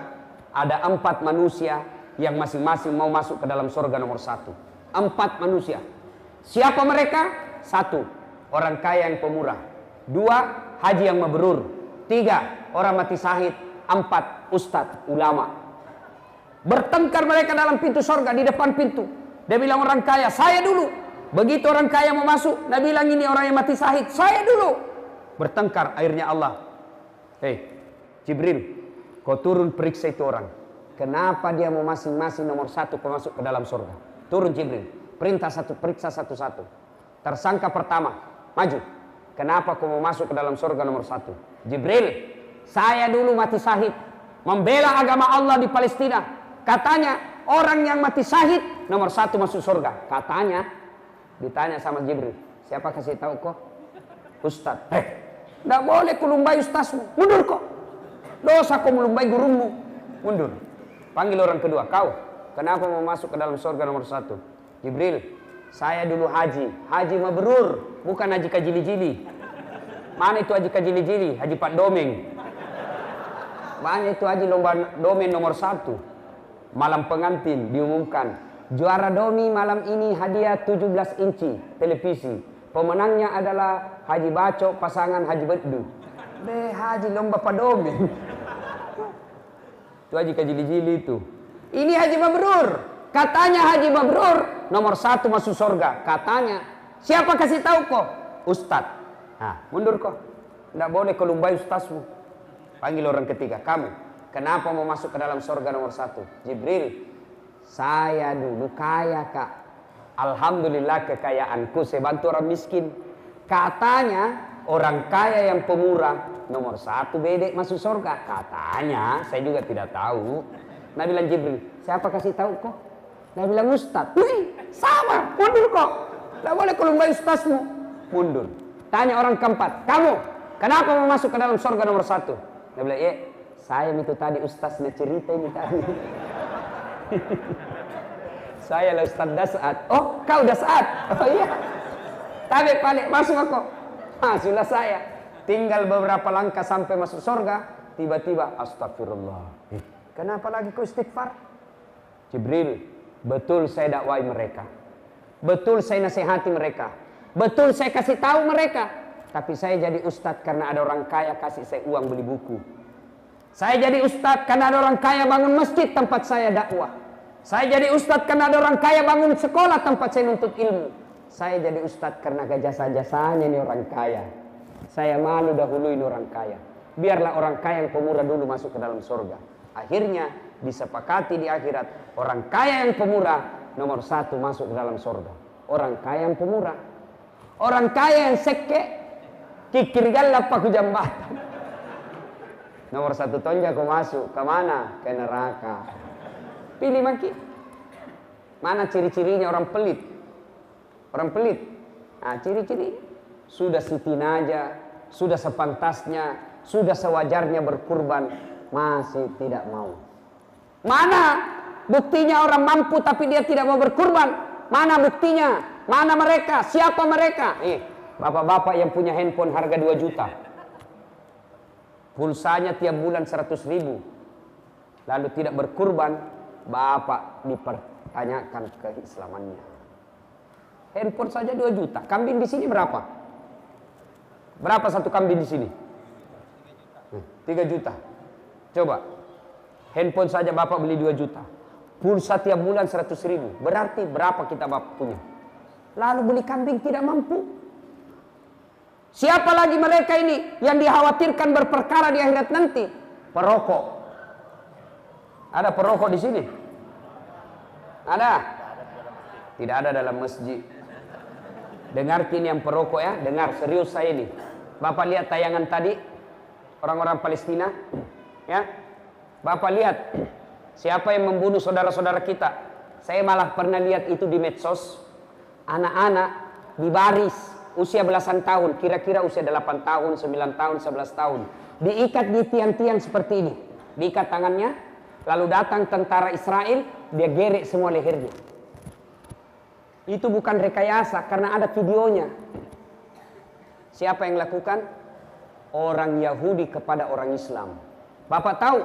ada 4 manusia yang masing-masing mau masuk ke dalam surga nomor 1. 4 manusia. Siapa mereka? 1, orang kaya yang pemurah. 2, haji yang mabrur. 3, orang mati syahid. 4, ustadz, ulama. Bertengkar mereka dalam pintu surga, di depan pintu. Dia bilang orang kaya, saya dulu. Begitu orang kaya mau masuk, dia bilang ini orang yang mati syahid, saya dulu. Bertengkar, akhirnya Allah, hei Jibril, kau turun periksa itu orang. Kenapa dia mau masing-masing nomor 1 masuk ke dalam surga? Turun Jibril, perintah periksa satu-satu. Tersangka pertama, maju. Kenapa kau mau masuk ke dalam surga nomor 1? Jibril, saya dulu mati syahid, membela agama Allah di Palestina. Katanya orang yang mati syahid nomor 1 masuk surga. Katanya, ditanya sama Jibril, siapa kasih tahu kok? Ustadz. Tidak boleh kulumbai ustazmu, mundur kok. Dosa kau melumbai gurumu, mundur. Panggil orang kedua, kau kenapa mau masuk ke dalam surga nomor 1? Jibril, saya dulu haji mabrur, bukan haji kajili-jili. Mana itu haji kajili-jili? Haji Pak Domeng. Mana itu haji lomba domen nomor 1? Malam pengantin diumumkan, juara domi malam ini hadiah 17 inci televisi. Pemenangnya adalah Haji Baco pasangan Haji Beddu. Haji lomba Pak Domeng. Itu haji kajili-jili itu. Ini haji mabrur. Katanya haji mabrur nomor 1 masuk surga. Katanya. Siapa kasih tahu kok? Ustadz. Nah, mundur kok. Tidak boleh kelumbai ustazmu. Panggil orang ketiga. Kamu. Kenapa mau masuk ke dalam surga nomor 1? Jibril. Saya dulu kaya kak. Alhamdulillah kekayaanku saya bantu orang miskin. Katanya orang kaya yang pemurah nomor 1 bedek masuk surga. Katanya, saya juga tidak tahu. Nabi bilang Jibril, siapa kasih tahu kok? Dia bilang, Ustaz, sama, mundur kok. Tidak boleh kalau mbak ustazmu. Mundur. Tanya orang keempat, kamu kenapa mau masuk ke dalam surga nomor 1? Dia bilang, saya itu tadi ustaznya cerita ini tadi. Saya lah Ustaz Dasat. Oh, kau Dasat? Oh iya. Tapi balik masuk aku. Sudah saya. Tinggal beberapa langkah sampai masuk surga. Tiba-tiba, astagfirullah. Kenapa lagi kau istighfar? Jibril, betul saya dakwai mereka. Betul saya nasihati mereka. Betul saya kasih tahu mereka. Tapi saya jadi ustadz karena ada orang kaya kasih saya uang beli buku. Saya jadi ustadz karena ada orang kaya bangun masjid tempat saya dakwah. Saya jadi ustadz karena ada orang kaya bangun sekolah tempat saya nuntut ilmu. Saya jadi ustadz karena jasa-jasanya ini orang kaya. Saya malu dahulu ini orang kaya. Biarlah orang kaya yang pemurah dulu masuk ke dalam surga. Akhirnya disepakati di akhirat, orang kaya yang pemurah nomor 1 masuk ke dalam surga. Orang kaya yang pemurah. Orang kaya yang seke kikir galap paku jambatan. Nomor 1 tonja kau masuk ke mana? Ke neraka. Pilih maki. Mana ciri-cirinya orang pelit? Orang pelit. Nah, ciri-ciri sudah sitinaja, sudah sepantasnya, sudah sewajarnya berkurban, masih tidak mau. Mana buktinya orang mampu tapi dia tidak mau berkurban? Mana buktinya? Mana mereka? Siapa mereka? Bapak-bapak yang punya handphone harga 2 juta. Pulsanya tiap bulan 100.000. Lalu tidak berkurban, bapak dipertanyakan keislamannya. Handphone saja 2 juta. Kambing di sini berapa? Berapa satu kambing di sini? 3 juta. Coba. Handphone saja bapak beli 2 juta. Pulsa tiap bulan 100.000. Berarti berapa kita bapak punya? Lalu beli kambing tidak mampu. Siapa lagi mereka ini yang dikhawatirkan berperkara di akhirat nanti? Perokok. Ada perokok di sini? Ada? Tidak ada dalam masjid. Dengar kini yang perokok ya, dengar serius saya ini. Bapak lihat tayangan tadi orang-orang Palestina, ya. Bapak lihat siapa yang membunuh saudara-saudara kita. Saya malah pernah lihat itu di medsos. Anak-anak di baris usia belasan tahun, kira-kira usia 8 tahun, 9 tahun, 11 tahun. Diikat di tiang-tiang seperti ini. Diikat tangannya, lalu datang tentara Israel, dia gerek semua lehernya. Itu bukan rekayasa karena ada videonya. Siapa yang lakukan? Orang Yahudi kepada orang Islam. Bapak tahu,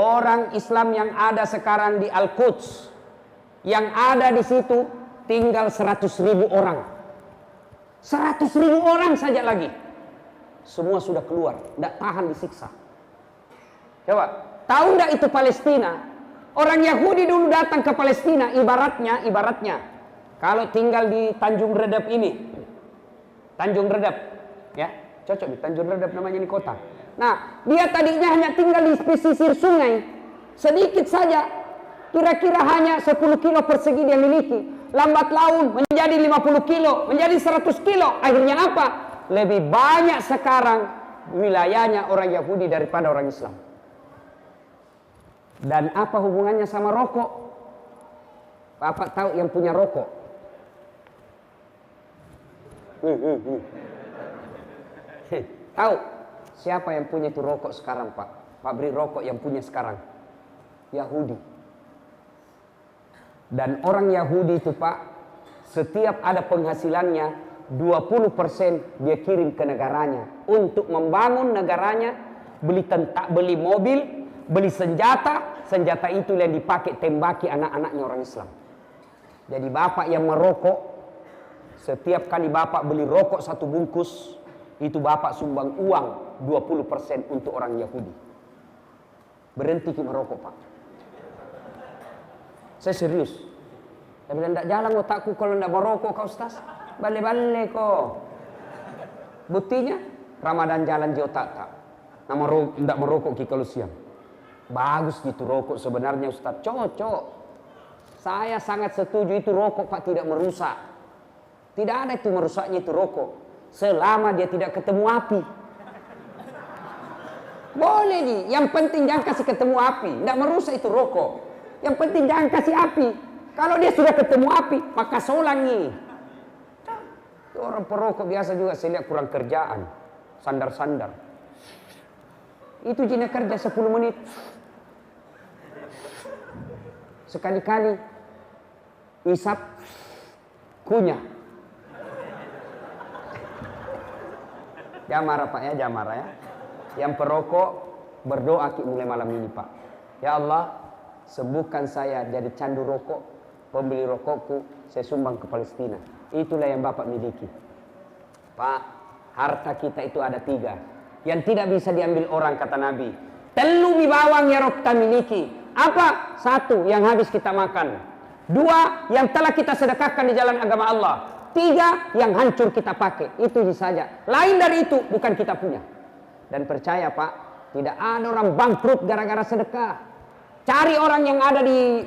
orang Islam yang ada sekarang di Al-Quds, yang ada di situ tinggal 100.000 orang. 100.000 orang saja lagi. Semua sudah keluar, tidak tahan disiksa. Coba, tahu tidak itu Palestina? Orang Yahudi dulu datang ke Palestina, ibaratnya kalau tinggal di Tanjung Redap ini, Tanjung Redap, ya, cocok di Tanjung Redap namanya ini kota. Nah, dia tadinya hanya tinggal di pesisir sungai, sedikit saja, kira-kira hanya 10 kilo persegi dia miliki. Lambat laun menjadi 50 kilo, menjadi 100 kilo. Akhirnya apa? Lebih banyak sekarang wilayahnya orang Yahudi daripada orang Islam. Dan apa hubungannya sama rokok? Bapak tahu yang punya rokok? Tahu siapa yang punya itu rokok sekarang, Pak? Pabrik rokok yang punya sekarang Yahudi. Dan orang Yahudi itu, Pak, setiap ada penghasilannya 20% dia kirim ke negaranya untuk membangun negaranya, beli mobil, beli senjata itu yang dipakai tembaki anak-anaknya orang Islam. Jadi bapak yang merokok, setiap kali bapak beli rokok 1 bungkus, itu bapak sumbang uang 20% untuk orang Yahudi. Berhenti kita merokok, Pak. Saya serius. Saya bilang, tidak jalan otakku kalau tidak merokok, kau Ustaz. Balik-balik kok. Buktinya, Ramadan jalan di otak tak. Tidak merokok kalau siang. Bagus gitu rokok sebenarnya Ustaz. Cocok. Saya sangat setuju itu rokok, Pak, tidak merusak. Tidak ada itu merusaknya itu rokok. Selama dia tidak ketemu api. Boleh nih. Yang penting jangan kasih ketemu api. Tidak merusak itu rokok. Yang penting jangan kasih api. Kalau dia sudah ketemu api, maka solangi. Orang perokok biasa juga saya lihat kurang kerjaan. Sandar-sandar. Itu jina kerja 10 menit. Sekali-kali isap, kunyah. Jangan marah Pak ya, jangan marah ya. Yang perokok berdoa mulai malam ini Pak. Ya Allah, sembuhkan saya dari candu rokok, pembeli rokokku, saya sumbang ke Palestina. Itulah yang Bapak miliki. Pak, harta kita itu ada 3. Yang tidak bisa diambil orang kata Nabi. Telu bawang ya roh kita miliki. Apa? 1, yang habis kita makan. 2, yang telah kita sedekahkan di jalan agama Allah. 3, yang hancur kita pakai. Itu saja. Lain dari itu bukan kita punya. Dan percaya Pak, tidak ada orang bangkrut gara-gara sedekah. Cari orang yang ada di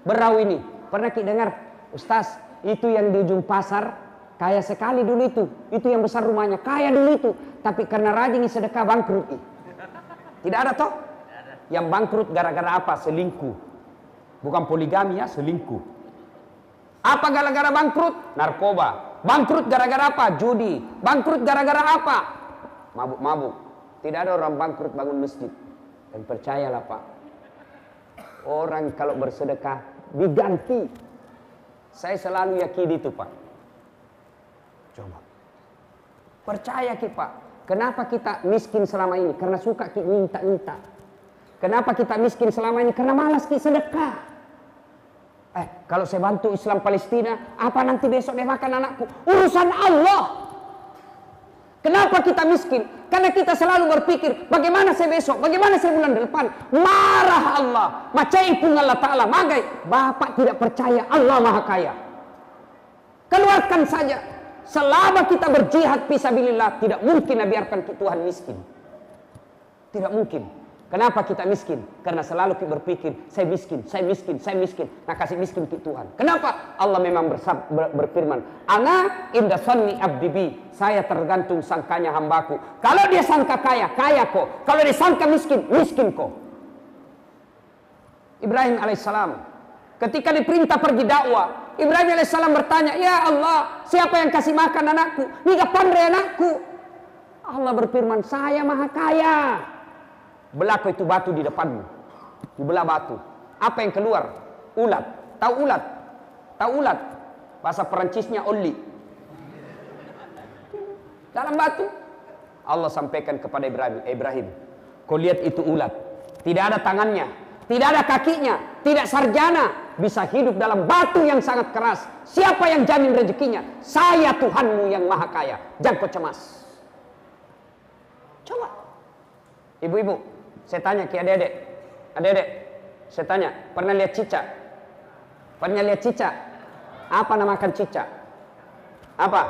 Berau ini. Pernah kita dengar, Ustaz, itu yang di ujung pasar, kaya sekali dulu itu. Itu yang besar rumahnya, kaya dulu itu. Tapi karena rajin sedekah bangkrut. Tidak ada toh? Yang bangkrut gara-gara apa? Selingkuh. Bukan poligami ya, selingkuh. Apa gara-gara bangkrut? Narkoba. Bangkrut gara-gara apa? Judi. Bangkrut gara-gara apa? Mabuk-mabuk. Tidak ada orang bangkrut bangun masjid. Dan percayalah Pak, orang kalau bersedekah diganti. Saya selalu yakin itu Pak. Coba. Percaya Pak. Kenapa kita miskin selama ini? Karena suka kita minta-minta. Kenapa kita miskin selama ini? Karena malas kita sedekah. Kalau saya bantu Islam Palestina, apa nanti besok dia makan anakku? Urusan Allah. Kenapa kita miskin? Karena kita selalu berpikir, bagaimana saya besok? Bagaimana saya bulan depan? Marah Allah. Macaipun Allah Ta'ala. Magai. Bapak tidak percaya Allah Maha Kaya. Keluarkan saja. Selama kita berjihad fisabilillah, tidak mungkin biarkan Tuhan miskin. Tidak mungkin. Kenapa kita miskin? Karena selalu kita berpikir, saya miskin, saya miskin, saya miskin. Nah kasih miskin ke Tuhan. Kenapa? Allah memang berfirman, Ana inda sanni abdi bi. Saya tergantung sangkanya hambaku. Kalau dia sangka kaya, kaya kok. Kalau dia sangka miskin, miskin kok. Ibrahim alaihissalam ketika diperintah pergi dakwah, Ibrahim alaihissalam bertanya, ya Allah, siapa yang kasih makan anakku? Nika pandai anakku. Allah berfirman, saya Maha Kaya. Belah itu batu di depanmu. Dibelah batu. Apa yang keluar? Ulat. Tahu ulat? Tahu ulat? Bahasa Perancisnya oli. Dalam batu. Allah sampaikan kepada Ibrahim, kau lihat itu ulat. Tidak ada tangannya, tidak ada kakinya, tidak sarjana, bisa hidup dalam batu yang sangat keras. Siapa yang jamin rezekinya? Saya Tuhanmu yang Maha Kaya. Jangan kau cemas. Coba. Ibu-ibu, saya tanya ke adik-adik. Adik-adik, saya tanya, pernah lihat cicak? Pernah lihat cicak? Apa namakan cicak? Apa?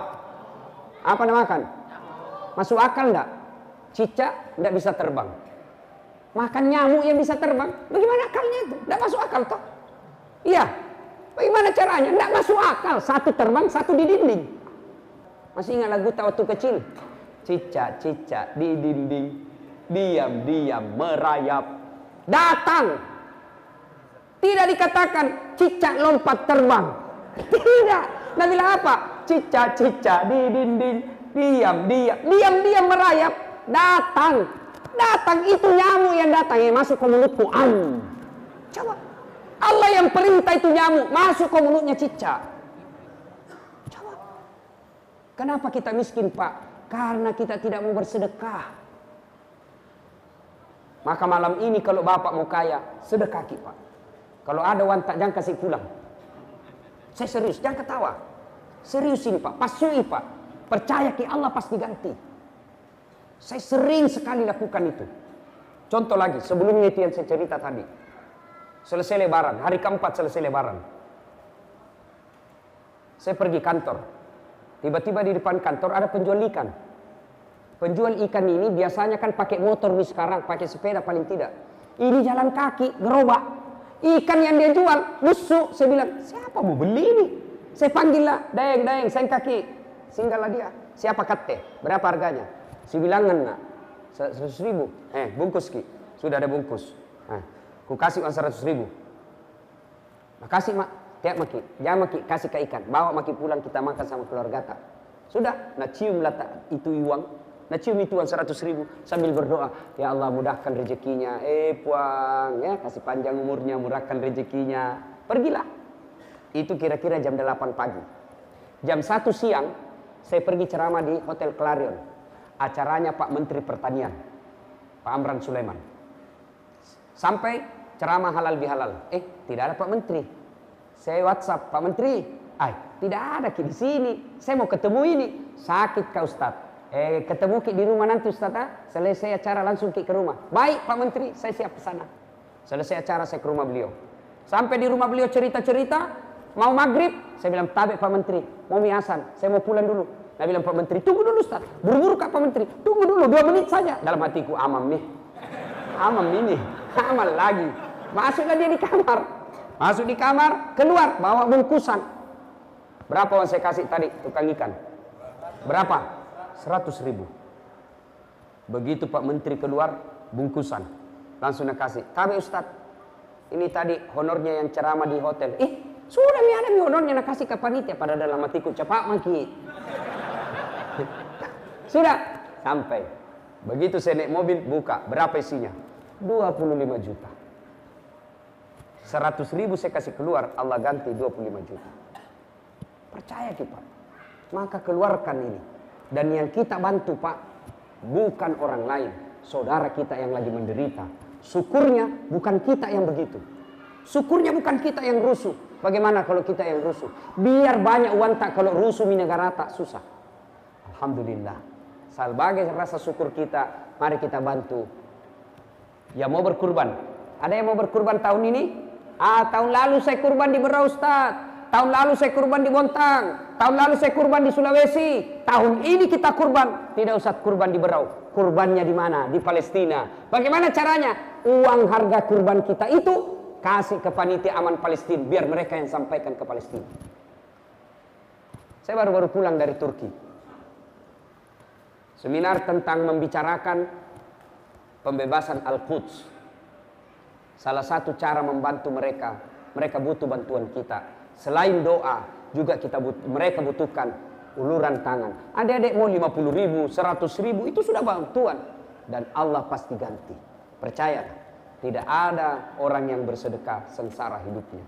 Apa namakan? Masuk akal enggak? Cicak enggak bisa terbang. Makan nyamuk yang bisa terbang. Bagaimana akalnya itu? Enggak masuk akal toh? Iya. Bagaimana caranya? Enggak masuk akal. Satu terbang, satu di dinding. Masih ingat lagu waktu kecil? Cicak-cicak di dinding, diam-diam merayap. Datang. Tidak dikatakan cicak lompat terbang. Tidak. Nah bilang apa? Cicak-cicak di dinding, diam-diam merayap. Datang. Datang itu nyamuk yang datang yang masuk ke mulutku. Coba. Allah yang perintah itu nyamuk masuk ke mulutnya cicak. Coba. Kenapa kita miskin Pak? Karena kita tidak mau bersedekah. Maka malam ini kalau Bapak mau kaya, sedekah Pak. Kalau ada uang tak jangan kasih pulang. Saya serius, jangan ketawa. Serius ini Pak, pasui Pak. Percaya ke Allah pasti ganti. Saya sering sekali lakukan itu. Contoh lagi, sebelumnya itu yang saya cerita tadi. Selesai lebaran, hari keempat selesai lebaran. Saya pergi kantor. Tiba-tiba di depan kantor ada penjual ikan. Penjual ikan ini biasanya kan pakai motor nih sekarang, pakai sepeda paling tidak. Ini jalan kaki, gerobak. Ikan yang dia jual, busuk. Saya bilang, siapa mau beli ini? Saya panggil lah, dayang, sayang kaki. Singgahlah dia. Siapa kate? Berapa harganya? Si bilangan nak. 100.000. Bungkus Ki. Sudah ada bungkus. Ku kasih uang 100.000. Makasih mak. tiap maki, jangan maki kasih ke ikan, bawa maki pulang kita makan sama keluarga tak. Sudah, nak cium lah itu uang, nak cium itu uang 100.000 sambil berdoa, ya Allah mudahkan rezekinya, puang, ya kasih panjang umurnya, murahkan rezekinya, pergilah. Itu kira-kira jam 8 pagi. Jam 1 siang saya pergi ceramah di Hotel Clarion, acaranya Pak Menteri Pertanian, Pak Amran Sulaiman. Sampai ceramah halal bihalal, tidak ada Pak Menteri. Saya WhatsApp, Pak Menteri, tidak ada Ki di sini. Saya mau ketemu ini. Sakit kau Ustaz. Ketemu Ki di rumah nanti Ustaz. Selesai acara langsung Ki ke rumah. Baik Pak Menteri, saya siap ke sana. Selesai acara saya ke rumah beliau. Sampai di rumah beliau cerita-cerita. Mau maghrib, saya bilang tabik Pak Menteri. Mau miasan, saya mau pulang dulu. Saya bilang Pak Menteri, tunggu dulu Ustaz. Buru-buru Kak Pak Menteri. Tunggu dulu 2 menit saja. Dalam hatiku amam nih. Amam ini. Amal lagi. Masuklah dia di kamar. Masuk di kamar, keluar bawa bungkusan. Berapa yang saya kasih tadi tukang ikan? Berapa? 100.000. Begitu Pak Menteri keluar, bungkusan. Langsung nak kasih. Tapi Ustaz, ini tadi honornya yang ceramah di hotel. Sudah ada honornya nak kasih ke panitia. Pada dalam hatiku cepat maki. Sudah sampai. Begitu saya naik mobil, buka. Berapa isinya? 25 juta. 100.000 saya kasih keluar, Allah ganti 25 juta. Percaya kita, maka keluarkan ini. Dan yang kita bantu Pak, bukan orang lain, saudara kita yang lagi menderita. Syukurnya bukan kita yang begitu. Syukurnya bukan kita yang rusuh. Bagaimana kalau kita yang rusuh? Biar banyak uang tak, kalau rusuh di negara tak susah. Alhamdulillah. Sebagai rasa syukur kita, mari kita bantu. Ya mau berkurban. Ada yang mau berkurban tahun ini? Tahun lalu saya kurban di Berau Ustaz. Tahun lalu saya kurban di Bontang. Tahun lalu saya kurban di Sulawesi. Tahun ini kita kurban. Tidak usah kurban di Berau. Kurbannya di mana? Di Palestina. Bagaimana caranya? Uang harga kurban kita itu kasih ke panitia aman Palestina. Biar mereka yang sampaikan ke Palestina. Saya baru-baru pulang dari Turki. Seminar tentang membicarakan pembebasan Al-Quds. Salah satu cara membantu mereka, mereka butuh bantuan kita. Selain doa, juga mereka butuhkan uluran tangan. Adik-adik mau 50.000, 100.000, itu sudah bantuan. Dan Allah pasti ganti. Percaya, tidak ada orang yang bersedekah sengsara hidupnya.